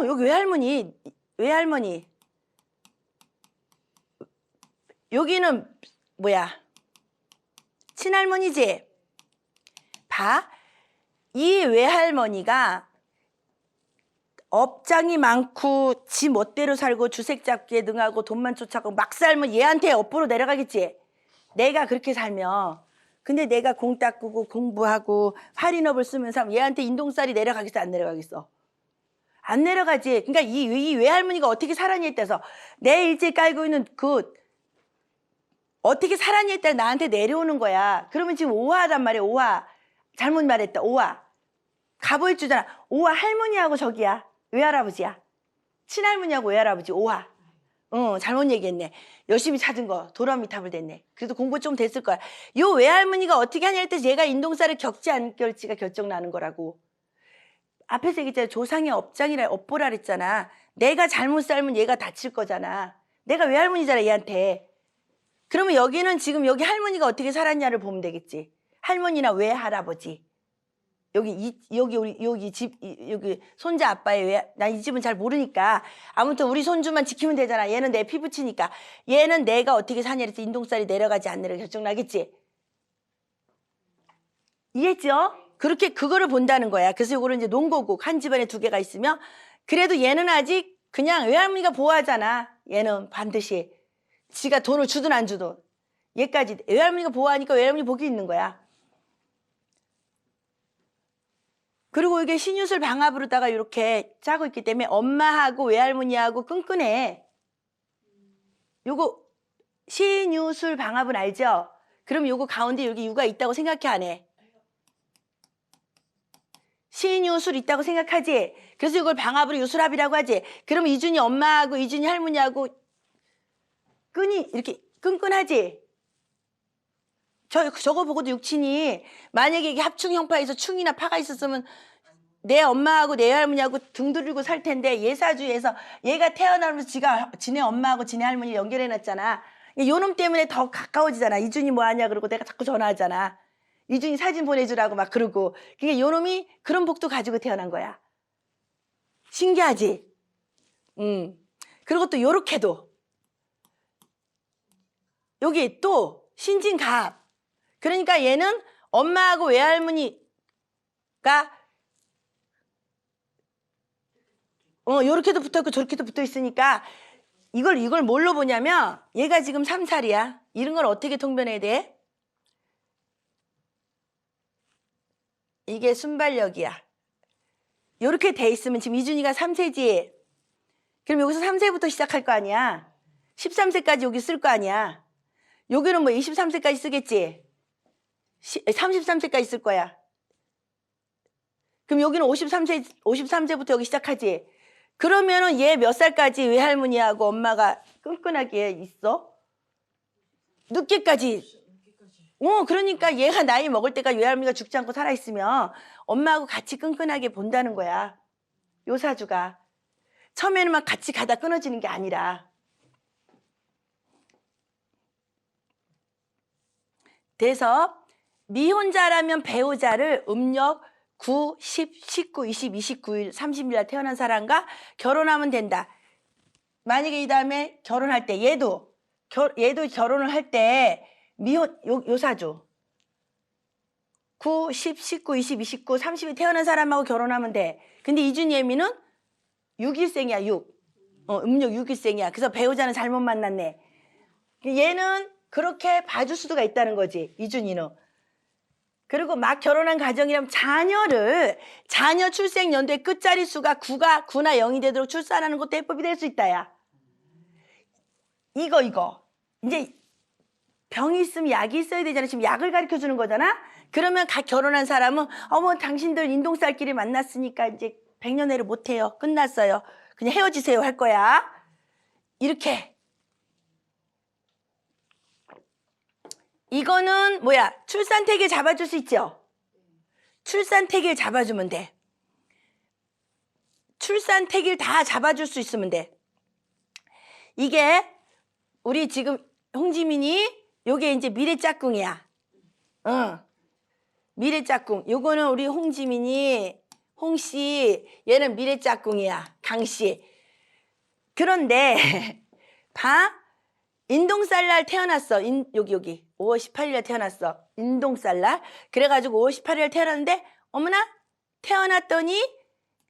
여기 외할머니. 여기는 뭐야? 친할머니지? 봐. 이 외할머니가 업장이 많고 지 멋대로 살고 주색 잡기에 능하고 돈만 쫓아가고 막 살면 얘한테 업보로 내려가겠지? 내가 그렇게 살면. 근데 내가 공 닦고 공부하고 할인업을 쓰면서 하면 얘한테 인동살이 내려가겠어 안 내려가겠어? 안 내려가지. 그러니까 이 외할머니가 어떻게 살았냐에 따라서 내 일지에 깔고 있는 그 어떻게 살았냐에 따라 나한테 내려오는 거야. 그러면 지금 오화란 말이야. 오화. 잘못 말했다. 오화. 갑오일주잖아. 오화 할머니하고 저기야. 외할아버지야. 친할머니하고 외할아버지 오화. 잘못 얘기했네. 열심히 찾은 거 도라미 탑을 됐네. 그래도 공부 좀 됐을 거야. 요 외할머니가 어떻게 하냐 할 때 얘가 인동살을 겪지 않을지가 결정 나는 거라고. 앞에서 얘기했잖아. 조상의 업장이라 업보라 그랬잖아. 내가 잘못 살면 얘가 다칠 거잖아. 내가 외할머니잖아 얘한테. 그러면 여기는 지금 여기 할머니가 어떻게 살았냐를 보면 되겠지. 할머니나 외할아버지. 여기 집 여기 손자 아빠의 나 이 집은 잘 모르니까 아무튼 우리 손주만 지키면 되잖아. 얘는 내 피부치니까. 얘는 내가 어떻게 사냐 해서 인동살이 내려가지 않느라 결정나겠지. 이해했죠? 그렇게 그거를 본다는 거야. 그래서 이거를 이제 농고국 한 집안에 2개가 있으면 그래도 얘는 아직 그냥 외할머니가 보호하잖아. 얘는 반드시 지가 돈을 주든 안 주든 얘까지 외할머니가 보호하니까 외할머니 복이 있는 거야. 그리고 이게 신유술 방합으로다가 이렇게 짜고 있기 때문에 엄마하고 외할머니하고 끈끈해. 요거 신유술 방합은 알죠? 그럼 요거 가운데 여기 유가 있다고 생각해 안 해? 신유술 있다고 생각하지? 그래서 이걸 방합으로 유술합이라고 하지? 그럼 이준이 엄마하고 이준이 할머니하고 끈이 이렇게 끈끈하지? 저거 보고도 육친이 만약에 이게 합충 형파에서 충이나 파가 있었으면 내 엄마하고 내 할머니하고 등 들고 살 텐데 예사주에서 얘가 태어나면서 지네 엄마하고 지네 할머니 연결해놨잖아. 요놈 때문에 더 가까워지잖아. 이준이 뭐하냐 그러고 내가 자꾸 전화하잖아. 이준이 사진 보내주라고 막 그러고. 그러니까 요놈이 그런 복도 가지고 태어난 거야. 신기하지? 그리고 또 요렇게도 여기 또 신진갑. 그러니까 얘는 엄마하고 외할머니가 요렇게도 붙어있고 저렇게도 붙어있으니까 이걸 뭘로 보냐면 얘가 지금 3살이야. 이런 걸 어떻게 통변해야 돼? 이게 순발력이야. 요렇게 돼 있으면 지금 이준이가 3세지. 그럼 여기서 3세부터 시작할 거 아니야. 13세까지 여기 쓸 거 아니야. 여기는 뭐 23세까지 쓰겠지. 33세까지 쓸 거야. 그럼 여기는 53세부터 여기 시작하지. 그러면은 얘 몇 살까지 외할머니하고 엄마가 끈끈하게 있어? 늦게까지. 그러니까 얘가 나이 먹을 때까지 외할머니가 죽지 않고 살아있으면 엄마하고 같이 끈끈하게 본다는 거야. 요 사주가. 처음에는 막 같이 가다 끊어지는 게 아니라. 그래서 미혼자라면 배우자를 음력 9, 10, 19, 20, 29일, 30일 날 태어난 사람과 결혼하면 된다. 만약에 이 다음에 결혼할 때 얘도 결혼을 할 때 미혼 요 사주 9, 10, 19, 20, 29, 30일 태어난 사람하고 결혼하면 돼. 근데 이준이 애미는 6일생이야. 음력 6일생이야. 그래서 배우자는 잘못 만났네. 얘는 그렇게 봐줄 수가 있다는 거지. 이준이는. 그리고 막 결혼한 가정이라면 자녀 출생 연도의 끝자리 수가 9나 0이 되도록 출산하는 것도 해법이 될 수 있다야. 이거 이제 병이 있으면 약이 있어야 되잖아. 지금 약을 가르쳐 주는 거잖아. 그러면 결혼한 사람은 어머 당신들 인동살끼리 만났으니까 이제 100년회를 못해요. 끝났어요. 그냥 헤어지세요 할 거야. 이렇게. 이거는 뭐야? 출산태길 잡아줄 수 있죠? 출산태길 잡아주면 돼. 출산태길 다 잡아줄 수 있으면 돼. 이게 우리 지금 홍지민이 요게 이제 미래짝꿍이야. 미래짝꿍. 요거는 우리 홍지민이 홍씨 얘는 미래짝꿍이야. 강씨. 그런데 봐. 인동살날 태어났어. 여기 5월 18일에 태어났어. 인동살날. 그래가지고 5월 18일에 태어났는데 어머나 태어났더니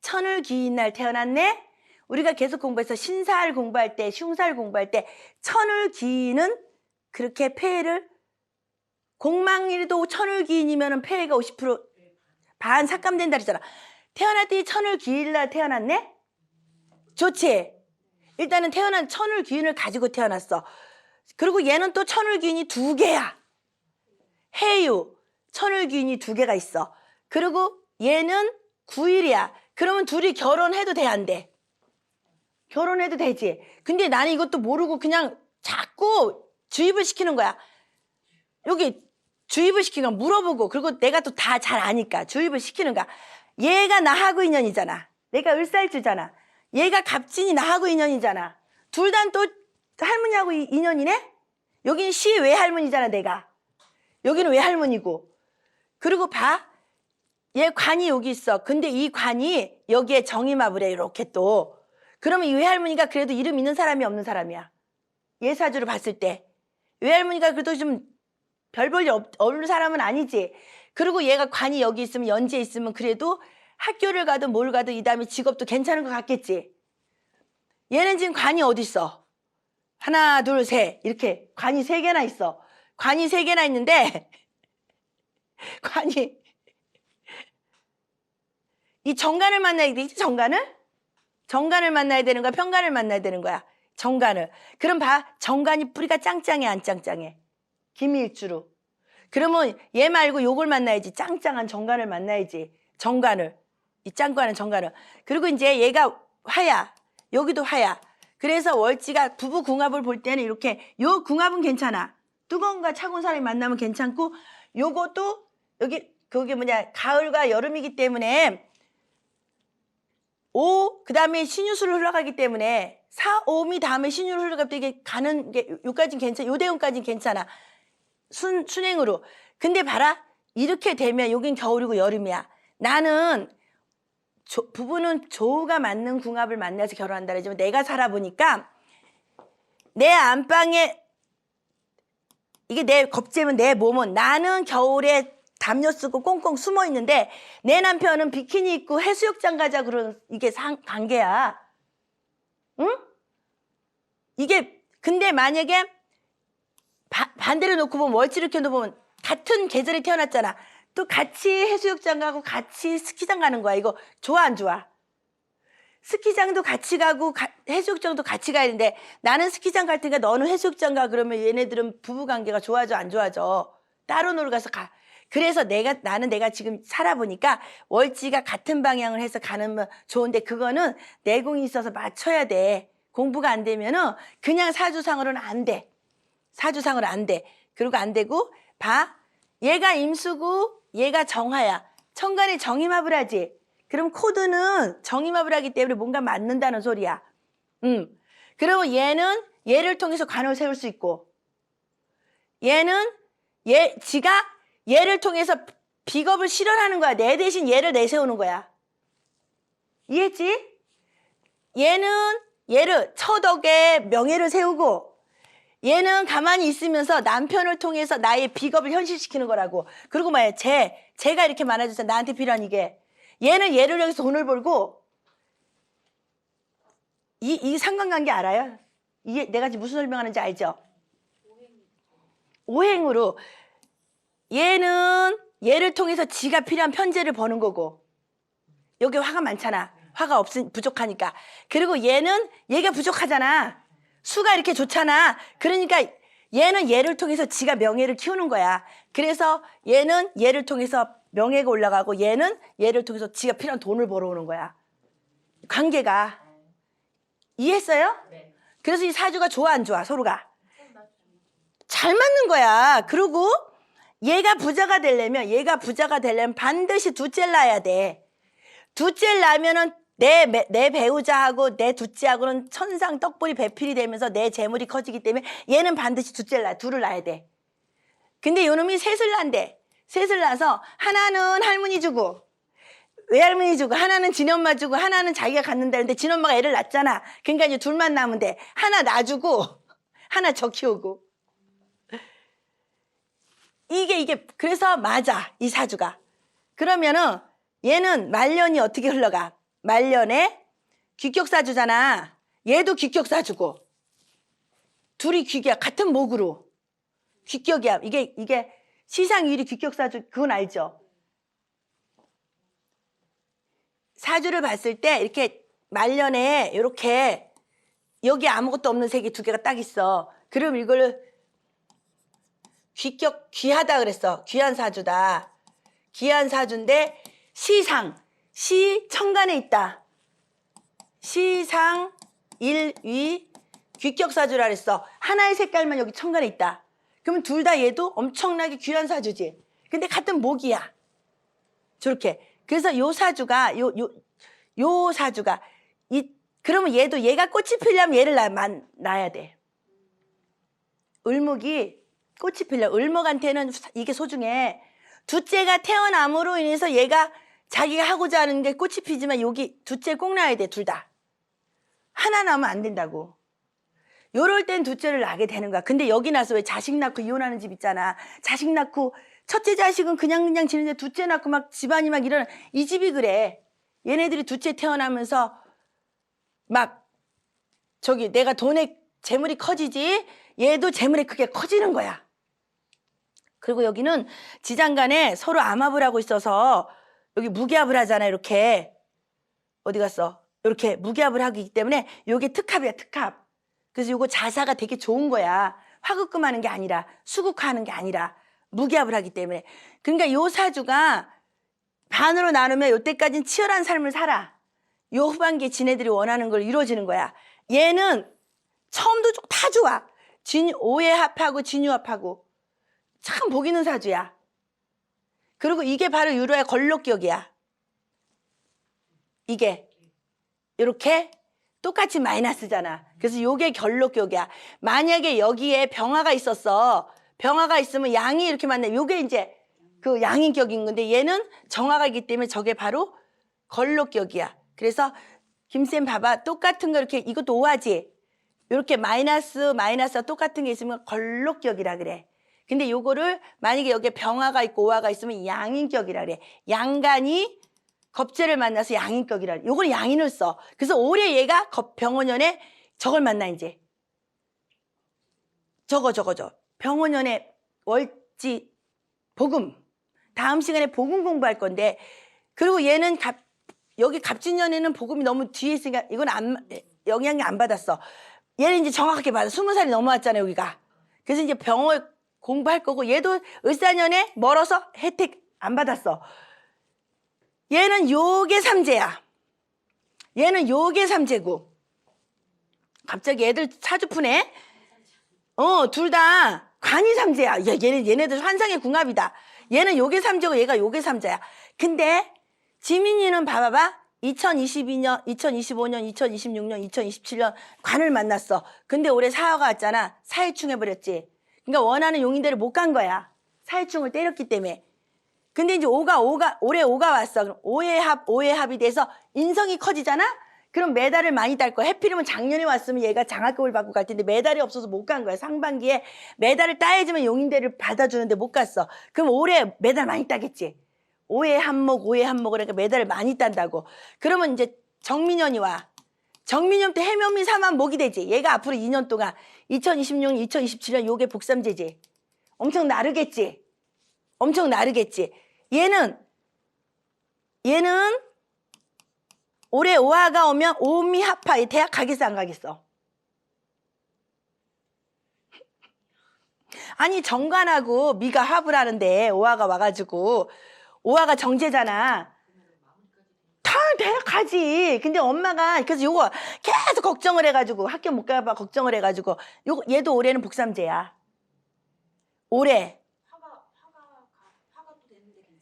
천을귀인날 태어났네. 우리가 계속 공부해서 신살 공부할 때 흉살 공부할 때 천을귀인은 그렇게 폐해를 공망일도 천을귀인이면 폐해가 50% 반 삭감된다 그랬잖아. 태어났더니 천을귀인날 태어났네. 좋지. 일단은 태어난 천을귀인을 가지고 태어났어. 그리고 얘는 또 천을귀인이 2개야. 해유 천을귀인이 2개가 있어. 그리고 얘는 9일이야. 그러면 둘이 결혼해도 돼, 안 돼? 결혼해도 되지. 근데 나는 이것도 모르고 그냥 자꾸 주입을 시키는 거야. 여기 주입을 시키는 거야. 물어보고. 그리고 내가 또 다 잘 아니까 주입을 시키는 거야. 얘가 나하고 인연이잖아. 내가 을살주잖아. 얘가 갑진이 나하고 인연이잖아. 둘 다 또 할머니하고 인연이네? 여기는 시 외할머니잖아, 내가. 여기는 외할머니고. 그리고 봐. 얘 관이 여기 있어. 근데 이 관이 여기에 정임합을 해, 이렇게 또. 그러면 이 외할머니가 그래도 이름 있는 사람이 없는 사람이야. 얘 사주를 봤을 때. 외할머니가 그래도 좀 별 볼 일 없는 사람은 아니지. 그리고 얘가 관이 여기 있으면, 연지에 있으면 그래도 학교를 가든 뭘 가든 이 다음에 직업도 괜찮은 것 같겠지. 얘는 지금 관이 어디 있어? 하나, 둘, 셋. 이렇게 관이 3개나 있어. 관이 3개나 있는데 관이 이 정관을 만나야 되지, 정관을? 정관을 만나야 되는 거야, 편관을 만나야 되는 거야? 정관을. 그럼 봐, 정관이 뿌리가 짱짱해, 안 짱짱해? 김일주로. 그러면 얘 말고 요걸 만나야지. 짱짱한 정관을 만나야지. 정관을. 이 짱관은 정관을. 그리고 이제 얘가 화야. 여기도 화야. 그래서 월지가 부부 궁합을 볼 때는 이렇게, 요 궁합은 괜찮아. 뜨거운과 차가운 사람이 만나면 괜찮고, 요것도 여기 그게 뭐냐, 가을과 여름이기 때문에 그 다음에 신유수를 흘러가기 때문에 4, 5미 다음에 신유를 흘러갈 때 이게 가는 게 요까지는 괜찮아. 요 대운까지는 괜찮아. 순행으로. 근데 봐라. 이렇게 되면 여긴 겨울이고 여름이야. 나는 부부는 조우가 맞는 궁합을 만나서 결혼한다 그러지만 내가 살아보니까 내 안방에 이게 내 겁재면 내 몸은 나는 겨울에 담요 쓰고 꽁꽁 숨어 있는데 내 남편은 비키니 입고 해수욕장 가자 그런 이게 관계야. 응? 이게 근데 만약에 반대로 놓고 보면 월지를 켜놓으면 같은 계절에 태어났잖아. 또 같이 해수욕장 가고 같이 스키장 가는 거야. 이거 좋아 안 좋아? 스키장도 같이 가고 해수욕장도 같이 가야 되는데 나는 스키장 갈 테니까 너는 해수욕장 가 그러면 얘네들은 부부관계가 좋아져 안 좋아져? 따로 놀러 가서 가. 그래서 나는 내가 지금 살아보니까 월지가 같은 방향을 해서 가는 좋은데 그거는 내공이 있어서 맞춰야 돼. 공부가 안 되면은 그냥 사주상으로는 안 돼. 사주상으로 안 돼. 그리고 안 되고 봐. 얘가 임수고 얘가 정화야. 천간에 정임합을 하지. 그럼 코드는 정임합을 하기 때문에 뭔가 맞는다는 소리야. 그리고 얘를 통해서 관을 세울 수 있고 지가 얘를 통해서 비겁을 실현하는 거야. 내 대신 얘를 내세우는 거야. 이해했지? 얘를 처덕에 명예를 세우고 얘는 가만히 있으면서 남편을 통해서 나의 비겁을 현실시키는 거라고. 그리고 말이야, 제가 이렇게 많아져서 나한테 필요한 이게. 얘는 얘를 여기서 돈을 벌고, 이 상관관계 알아요? 이게 내가 지금 무슨 설명하는지 알죠? 오행으로. 얘는 얘를 통해서 지가 필요한 편재를 버는 거고. 여기 화가 많잖아. 화가 부족하니까. 그리고 얘가 부족하잖아. 수가 이렇게 좋잖아. 그러니까 얘는 얘를 통해서 지가 명예를 키우는 거야. 그래서 얘는 얘를 통해서 명예가 올라가고 얘는 얘를 통해서 지가 필요한 돈을 벌어오는 거야. 관계가. 이해했어요? 네. 그래서 이 사주가 좋아 안 좋아 서로가? 잘 맞는 거야. 그리고 얘가 부자가 되려면 반드시 둘째를 낳아야 돼. 둘째를 낳으면은 내 배우자하고 내 둘째하고는 천상 떡불이 배필이 되면서 내 재물이 커지기 때문에 얘는 반드시 둘을 낳아야 돼. 근데 요놈이 셋을 낳는데 셋을 낳아서 하나는 할머니 주고 외할머니 주고 하나는 진엄마 주고 하나는 자기가 갖는다는데 진엄마가 애를 낳잖아. 그러니까 이제 둘만 낳으면 돼. 하나 놔주고 하나 저 키우고. 이게 그래서 맞아 이 사주가. 그러면은 얘는 말년이 어떻게 흘러가? 말년에 귀격사주잖아. 얘도 귀격사주고 둘이 귀격 같은 목으로 귀격이야. 이게 시상일이 귀격사주 그건 알죠? 사주를 봤을 때 이렇게 말년에 이렇게 여기 아무것도 없는 색이 2개가 딱 있어. 그럼 이걸 귀하다 그랬어. 귀한 사주다. 귀한 사주인데 시 천간에 있다. 시상 일위 귀격사주라 그랬어. 하나의 색깔만 여기 천간에 있다. 그러면 둘 다 얘도 엄청나게 귀한 사주지. 근데 같은 목이야. 저렇게. 그래서 요 사주가 요 사주가 그러면 얘가 꽃이 피려면 얘를 낳아야 돼. 을목이 꽃이 피려. 을목한테는 이게 소중해. 둘째가 태어남으로 인해서 얘가 자기가 하고자 하는 게 꽃이 피지만 여기 둘째 꼭 낳아야 돼. 둘 다. 하나 낳으면 안 된다고. 요럴 땐 둘째를 낳게 되는 거야. 근데 여기 나서 왜 자식 낳고 이혼하는 집 있잖아. 자식 낳고 첫째 자식은 그냥 지는데 둘째 낳고 막 집안이 막 일어나. 이 집이 그래. 얘네들이 둘째 태어나면서 막 내가 돈에 재물이 커지지 얘도 재물이 크게 커지는 거야. 그리고 여기는 지장간에 서로 암합을 하고 있어서 여기 무기합을 하잖아. 이렇게 어디 갔어? 이렇게 무기합을 하기 때문에 요게 특합이야. 특합. 그래서 요거 자사가 되게 좋은 거야. 화급금하는 게 아니라 수국화하는 게 아니라 무기합을 하기 때문에. 그러니까 요 사주가 반으로 나누면 요때까지는 치열한 삶을 살아. 요 후반기에 지네들이 원하는 걸 이루어지는 거야. 얘는 처음도 다 좋아. 오해합하고 진유합하고 참 복 있는 사주야. 그리고 이게 바로 유로의 걸록격이야. 이게 이렇게 똑같이 마이너스잖아. 그래서 요게 결록격이야. 만약에 여기에 병화가 있었어. 병화가 있으면 양이 이렇게 만나. 요게 이제 그 양인격인 건데 얘는 정화가 있기 때문에 저게 바로 걸록격이야. 그래서 김쌤 봐봐. 똑같은 거 이렇게 이것도 오하지. 이렇게 마이너스가 똑같은 게 있으면 걸록격이라 그래. 근데 요거를 만약에 여기에 병화가 있고 오화가 있으면 양인격이라 그래. 양간이 겁재를 만나서 양인격이라 그래. 요거는 양인을 써. 그래서 올해 얘가 병원년에 저걸 만나 이제. 저거. 병원년에 월지 복음. 다음 시간에 복음 공부할 건데 그리고 얘는 여기 갑진년에는 복음이 너무 뒤에 있으니까 이건 영향이 안 받았어. 얘는 이제 정확하게 받아. 20살이 넘어왔잖아 여기가. 그래서 이제 병원 공부할 거고 얘도 을사년에 멀어서 혜택 안 받았어. 얘는 요게 삼재야. 얘는 요게 삼재고. 갑자기 애들 사주 푸네. 둘 다 관이 삼재야. 야, 얘네들 환상의 궁합이다. 얘는 요게 삼재고 얘가 요게 삼재야. 근데 지민이는 봐봐봐. 2022년, 2025년, 2026년, 2027년 관을 만났어. 근데 올해 사화가 왔잖아. 사회충 해버렸지. 그러니까 원하는 용인대를 못 간 거야. 사회충을 때렸기 때문에. 근데 이제 올해 오가 왔어. 그럼 오해합이 돼서 인성이 커지잖아? 그럼 메달을 많이 딸 거야. 해필이면 작년에 왔으면 얘가 장학금을 받고 갈 텐데 메달이 없어서 못 간 거야. 상반기에 메달을 따야지만 용인대를 받아주는데 못 갔어. 그럼 올해 메달 많이 따겠지. 오해합목 그러니까 메달을 많이 딴다고. 그러면 이제 정민년이 와. 정민년 때 해면미 사만 목이 되지. 얘가 앞으로 2년 동안 2026년, 2027년 요게 복삼재지. 엄청 나르겠지. 얘는 올해 오화가 오면 오미합파. 대학 가겠어 안 가겠어? 아니 정관하고 미가 합을 하는데 오화가 와가지고 오화가 정제잖아. 다 대학 가지. 근데 엄마가 그래서 요거 계속 걱정을 해가지고 학교 못 가봐 걱정을 해가지고 얘도 올해는 복삼재야. 올해. 화가 또 되는데 괜찮아.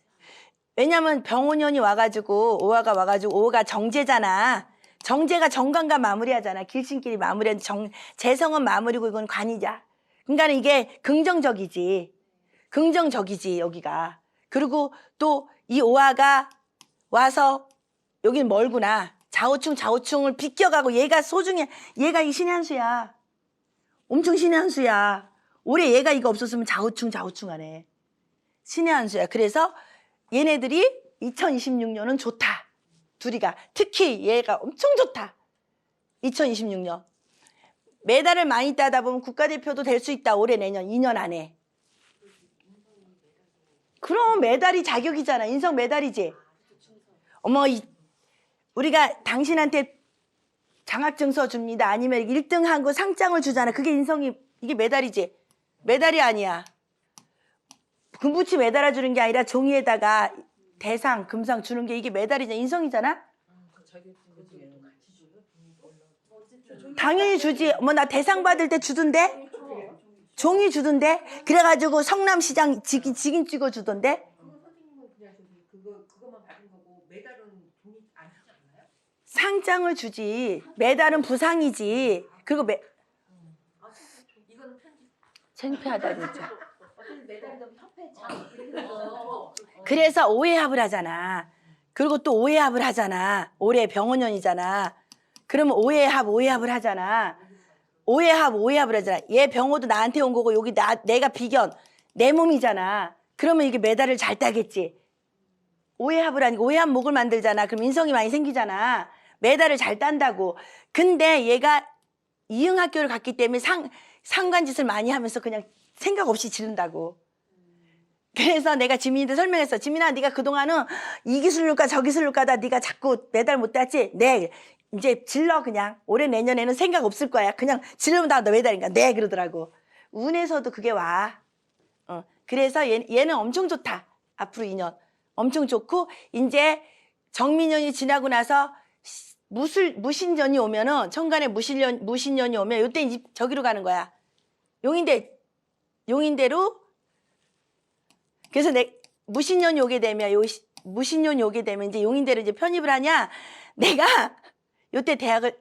왜냐면 병원년이 와가지고 오화가 와가지고 오가 정제잖아. 정제가 정관과 마무리하잖아. 길신끼리 마무리하는데 재성은 마무리고 이건 관이자. 그러니까 이게 긍정적이지 여기가. 그리고 또 이 오화가 와서 여기는 멀구나. 좌우충을 비껴가고 얘가 소중해. 얘가 이 신의 한 수야. 엄청 신의 한 수야. 올해 얘가 이거 없었으면 좌우충 하네. 신의 한 수야. 그래서 얘네들이 2026년은 좋다. 둘이가. 특히 얘가 엄청 좋다. 2026년. 메달을 많이 따다 보면 국가대표도 될 수 있다. 올해 내년 2년 안에. 그럼 메달이 자격이잖아. 인성 메달이지. 어머 우리가 당신한테 장학증서 줍니다. 아니면 1등한 거 상장을 주잖아. 그게 인성이 이게 메달이지. 메달이 아니야. 금붙이 메달아 주는 게 아니라 종이에다가 대상, 금상 주는 게 이게 메달이잖아. 인성이잖아. 당연히 주지. 뭐 나 대상 받을 때 주던데. 종이 주던데. 그래가지고 성남시장 직인 찍어주던데. 선생님은 그냥 저기 그 그거만 받은 거고 메달은 돈이 안 주지 않나요? 상장을 주지. 메달은 부상이지. 그리고 이거는 편집. 창피하다 진짜. 어떤 메달이 너무 협회장 이래서 그래서 오해합을 하잖아. 그리고 또 오해합을 하잖아. 올해 병원년이잖아. 그러면 오해합을 하잖아. 오해합을 하잖아. 얘 병호도 나한테 온 거고 여기 내가 비견 내 몸이잖아. 그러면 이게 메달을 잘 따겠지. 오해합을 하니까 오해합 목을 만들잖아. 그럼 인성이 많이 생기잖아. 메달을 잘 딴다고. 근데 얘가 이응학교를 갔기 때문에 상관짓을 많이 하면서 그냥 생각 없이 지른다고. 그래서 내가 지민이한테 설명했어. 지민아, 네가 그동안은 이 기술료가 저 기술료가다 네가 자꾸 메달 못 땄지? 네. 이제 질러 그냥. 올해 내년에는 생각 없을 거야. 그냥 질르면 다 너 메달인가? 네. 그러더라고. 운에서도 그게 와. 그래서 얘는 엄청 좋다. 앞으로 2년. 엄청 좋고 이제 정민년이 지나고 나서 무신년이 오면은 천간에 무신년이 오면 요때 이제 저기로 가는 거야. 용인대로. 그래서 무신년이 오게 되면 무신년이 오게 되면 이제 용인대로 이제 편입을 하냐? 내가 요때 대학을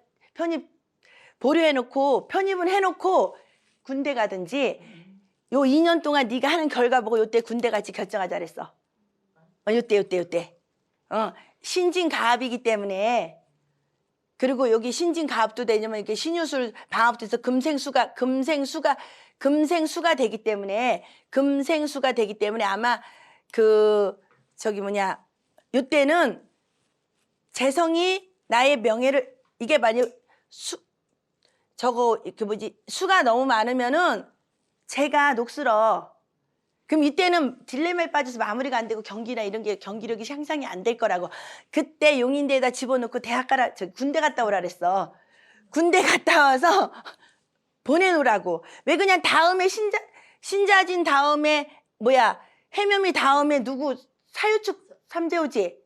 편입은 해놓고 군대 가든지 요 2년 동안 네가 하는 결과 보고 요때 군대 같이 결정하자 그랬어. 요때. 신진가합이기 때문에. 그리고 여기 신진가합도 되냐면 이렇게 신유술 방합도 있어. 금생수가 되기 때문에 아마 요때는 재성이 나의 명예를 이게 만약 수가 너무 많으면은 제가 녹슬어. 그럼 이때는 딜레마에 빠져서 마무리가 안 되고 경기나 이런 게 경기력이 향상이 안 될 거라고. 그때 용인대에다 집어넣고 군대 갔다 오라 그랬어. 군대 갔다 와서 보내놓으라고. 왜 그냥 다음에 신자진 다음에 해묘미 다음에 누구 사유축 삼재 오지?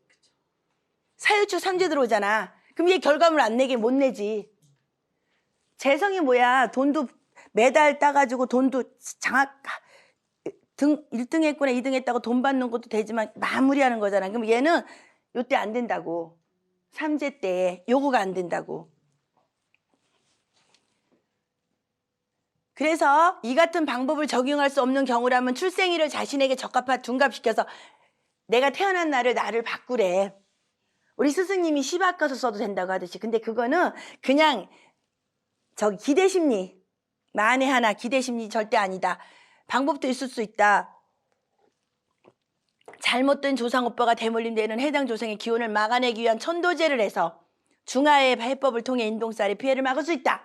사유축 삼재 들어오잖아. 그럼 얘 결과물 안 내게 못 내지. 재성이 돈도 메달 따가지고 돈도 1등 했구나 2등 했다고 돈 받는 것도 되지만 마무리하는 거잖아. 그럼 얘는 요때 안 된다고. 삼재 때 요거가 안 된다고. 그래서 이 같은 방법을 적용할 수 없는 경우라면 출생일을 자신에게 둔갑시켜서 내가 태어난 나를 바꾸래. 우리 스승님이 시 바꿔서 써도 된다고 하듯이. 근데 그거는 그냥 기대심리. 만에 하나 기대심리 절대 아니다. 방법도 있을 수 있다. 잘못된 조상오빠가 대물림되는 해당 조상의 기운을 막아내기 위한 천도제를 해서 중하의 해법을 통해 인동살이 피해를 막을 수 있다.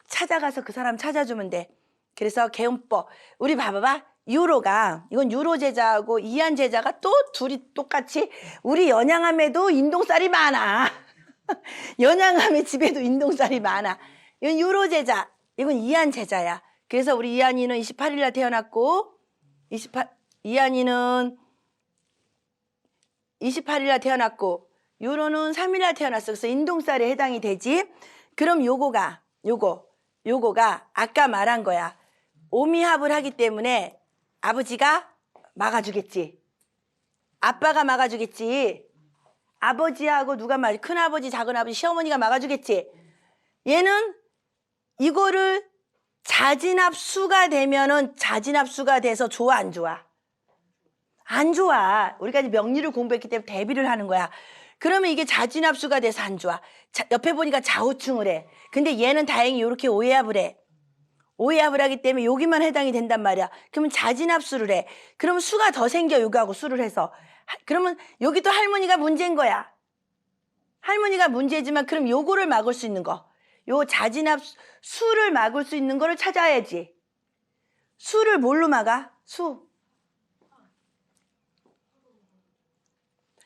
찾아가서 그 사람 찾아주면 돼. 그래서 개운법. 우리 봐봐봐. 이건 유로 제자하고 이한 제자가 또 둘이 똑같이 우리 연양함에도 인동살이 많아. 연양함의 집에도 인동살이 많아. 이건 유로 제자. 이건 이한 제자야. 그래서 우리 이한이는 28일 날 태어났고 이한이는 28일 날 태어났고 유로는 3일 날 태어났어. 그래서 인동살에 해당이 되지. 그럼 요거가 아까 말한 거야. 오미합을 하기 때문에 아버지가 막아주겠지. 아빠가 막아주겠지. 아버지하고 큰아버지, 작은아버지, 시어머니가 막아주겠지. 얘는 이거를 자진합수가 되면은 자진합수가 돼서 좋아 안 좋아? 안 좋아. 우리가 이제 명리를 공부했기 때문에 대비를 하는 거야. 그러면 이게 자진합수가 돼서 안 좋아. 옆에 보니까 좌우충을 해. 근데 얘는 다행히 이렇게 오해합을 해. 오해합을 하기 때문에 여기만 해당이 된단 말이야. 그러면 자진합수를 해. 그러면 수가 더 생겨 여기하고 수를 해서. 그러면 여기도 할머니가 문제인 거야. 할머니가 문제지만 그럼 요거를 막을 수 있는 거. 요 수를 막을 수 있는 거를 찾아야지. 수를 뭘로 막아?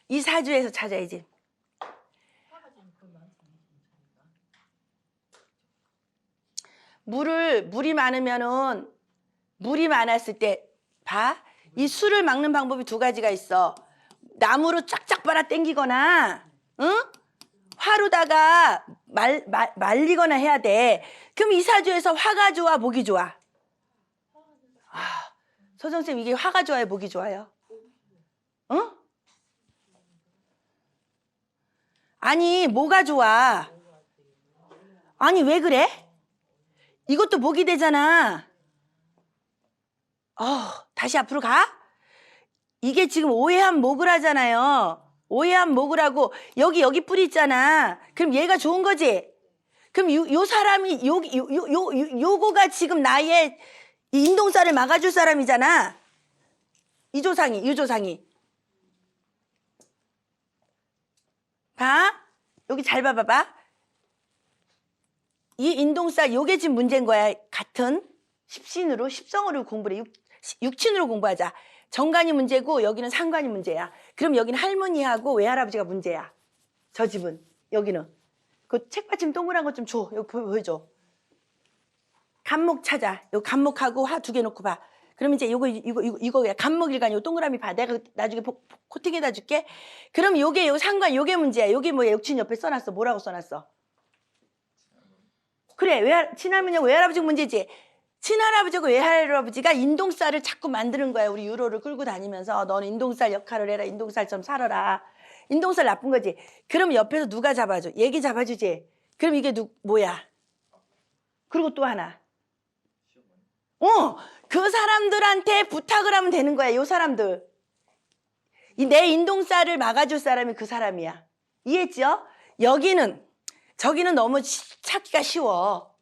이 사주에서 찾아야지. 물이 많았을 때 이 수를 막는 방법이 2가지가 있어. 나무로 쫙쫙 빨아 당기거나 화로다가 말리거나 해야 돼. 그럼 이 사주에서 화가 좋아, 목이 좋아? 서정쌤 이게 화가 좋아요, 목이 좋아요? 아니, 뭐가 좋아? 아니, 왜 그래? 이것도 목이 되잖아. 다시 앞으로 가? 이게 지금 오해한 목을 하잖아요. 오해한 목을 하고, 여기 뿌리 있잖아. 그럼 얘가 좋은 거지? 그럼 요 사람이, 요거가 지금 나의 이 인동살을 막아줄 사람이잖아. 이 조상이. 봐. 여기 잘 봐봐. 이 인동살, 요게 지금 문제인 거야. 같은 십성으로 공부를, 육친으로 공부하자. 정관이 문제고, 여기는 상관이 문제야. 그럼 여기는 할머니하고 외할아버지가 문제야. 저 집은. 여기는. 그 책받침 동그란 것 좀 줘. 여기 보여줘. 간목 찾아. 요 간목하고 화 2개 놓고 봐. 그럼 이제 이거야. 간목일간 요 동그라미 봐. 내가 나중에 코팅해다 줄게. 그럼 요 상관, 요게 문제야. 요게 뭐야? 육친 옆에 써놨어. 뭐라고 써놨어? 그래. 친할머니하고 외할아버지가 문제지. 친할아버지하고 외할아버지가 인동살을 자꾸 만드는 거야. 우리 유로를 끌고 다니면서 너는 인동살 역할을 해라. 인동살처럼 살아라. 인동살 나쁜 거지. 그럼 옆에서 누가 잡아줘? 얘기 잡아주지. 그럼 이게 뭐야? 그리고 또 하나. 그 사람들한테 부탁을 하면 되는 거야. 요 사람들. 내 인동살을 막아줄 사람이 그 사람이야. 이해했죠? 저기는 너무 찾기가 쉬워.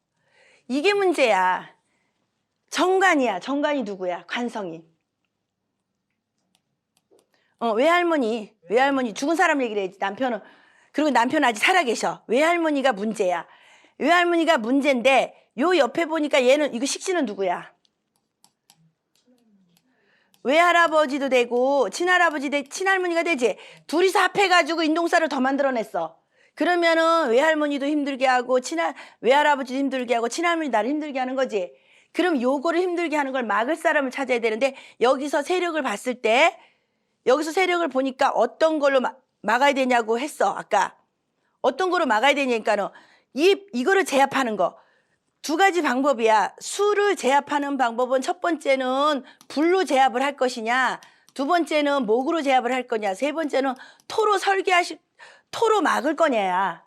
이게 문제야. 정관이야. 정관이 누구야? 관성이. 외할머니 죽은 사람 얘기를 해야지. 그리고 남편은 아직 살아계셔. 외할머니가 문제야. 외할머니가 문제인데 요 옆에 보니까 얘는 이거 식신은 누구야? 외할아버지도 되고 친할머니가 되지. 둘이서 합해가지고 인동살을 더 만들어냈어. 그러면은 외할머니도 힘들게 하고 외할아버지도 힘들게 하고 친할머니 나를 힘들게 하는 거지. 그럼 요거를 힘들게 하는 걸 막을 사람을 찾아야 되는데 여기서 세력을 봤을 때 여기서 세력을 보니까 어떤 걸로 막아야 되냐고 했어. 아까 어떤 거로 막아야 되냐니까는 이거를 제압하는 거. 2가지 방법이야. 수를 제압하는 방법은 첫 번째는 불로 제압을 할 것이냐, 2번째는 목으로 제압을 할 거냐, 3번째는 토로 막을 거냐야.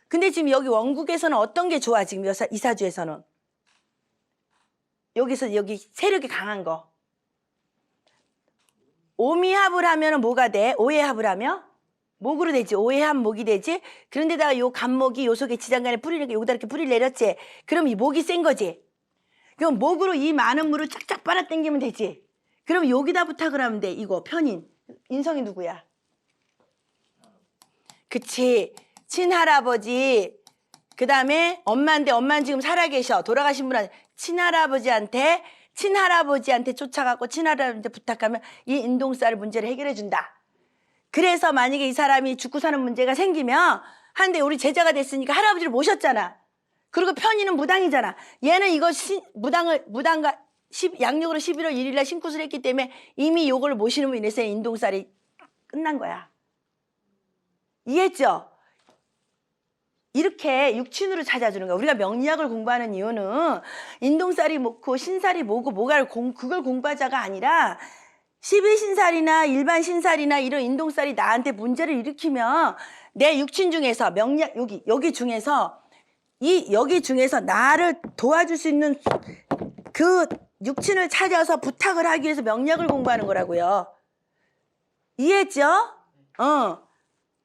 근데 지금 여기 원국에서는 어떤 게 좋아? 지금 이사주에서는 여기 세력이 강한 거. 오미합을 하면 뭐가 돼? 오해합을 하면 목으로 되지. 오해합 목이 되지. 그런데다가 요 간목이 요 속에 지장간에 뿌리니까 여기다 이렇게 뿌리를 내렸지. 그럼 이 목이 센 거지. 그럼 목으로 이 많은 물을 쫙쫙 빨아당기면 되지. 그럼 여기다 부탁을 하면 돼. 이거 편인. 인성이 누구야? 그치. 친할아버지. 그 다음에 엄마인데 엄마는 지금 살아계셔. 돌아가신 분한테 친할아버지한테 쫓아가고 친할아버지한테 부탁하면 이 인동살 문제를 해결해 준다. 그래서 만약에 이 사람이 죽고 사는 문제가 생기면 한데 우리 제자가 됐으니까 할아버지를 모셨잖아. 그리고 편의는 무당이잖아. 얘는 이거 무당과 양력으로 11월 1일 날 신굿을 했기 때문에 이미 요걸 모시는 분이 있어요. 인동살이 끝난 거야. 이해했죠? 이렇게 육친으로 찾아주는 거야. 우리가 명리학을 공부하는 이유는 인동살이 뭐고 신살이 뭐고 그걸 공부하자가 아니라 12신살이나 일반 신살이나 이런 인동살이 나한테 문제를 일으키면 내 육친 중에서 명리학 여기 중에서 여기 중에서 나를 도와줄 수 있는 그 육친을 찾아서 부탁을 하기 위해서 명리학을 공부하는 거라고요. 이해했죠?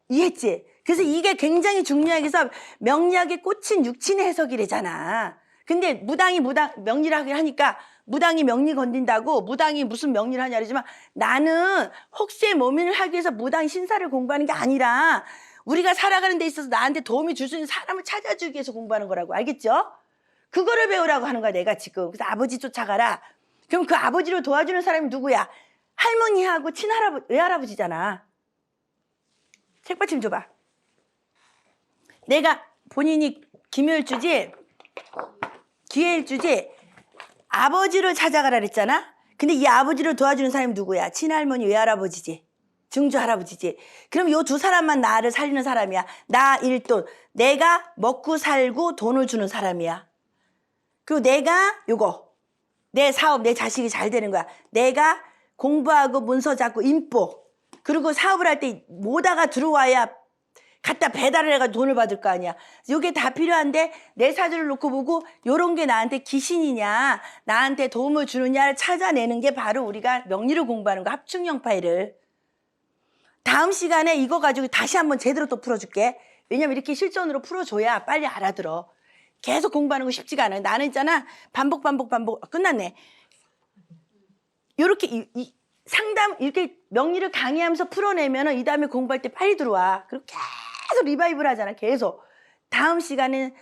이해했지? 그래서 이게 굉장히 중요하게 해서 명리학에 꽂힌 육친의 해석이래잖아. 근데 무당이 명리학을 하니까 무당이 명리 건든다고 무당이 무슨 명리를 하냐 그러지만 나는 혹세 모민을 하기 위해서 무당 신사를 공부하는 게 아니라 우리가 살아가는 데 있어서 나한테 도움이 줄 수 있는 사람을 찾아주기 위해서 공부하는 거라고. 알겠죠? 그거를 배우라고 하는 거야 내가 지금. 그래서 아버지 쫓아가라. 그럼 그 아버지를 도와주는 사람이 누구야? 할머니하고 외할아버지잖아. 책받침 줘봐. 내가 본인이 기묘일주지 기회일주지 아버지를 찾아가라 그랬잖아. 근데 이 아버지를 도와주는 사람이 누구야? 친할머니 외할아버지지. 증조 할아버지지. 그럼 요 2사람만 나를 살리는 사람이야. 나 일돈. 내가 먹고 살고 돈을 주는 사람이야. 그리고 내가 내 사업 내 자식이 잘 되는 거야. 내가 공부하고 문서 잡고 인보. 그리고 사업을 할 때 모다가 들어와야 갖다 배달을 해가 돈을 받을 거 아니야. 이게 다 필요한데 내 사주를 놓고 보고 요런 게 나한테 귀신이냐 나한테 도움을 주느냐를 찾아내는 게 바로 우리가 명리를 공부하는 거 합충형 파일을. 다음 시간에 이거 가지고 다시 한번 제대로 또 풀어줄게. 왜냐면 이렇게 실전으로 풀어줘야 빨리 알아들어. 계속 공부하는 거 쉽지가 않아요. 나는 있잖아 반복 끝났네. 요렇게 상담 이렇게 명리를 강의하면서 풀어내면은 이 다음에 공부할 때 빨리 들어와. 그리고 계속 리바이벌 하잖아. 계속. 다음 시간은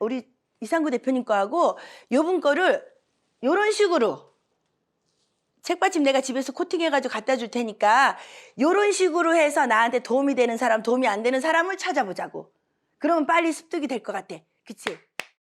우리 이상구 대표님 거하고 요분 거를 요런 식으로 책받침 내가 집에서 코팅해가지고 갖다 줄 테니까 요런 식으로 해서 나한테 도움이 되는 사람, 도움이 안 되는 사람을 찾아보자고. 그러면 빨리 습득이 될 것 같아. 그치?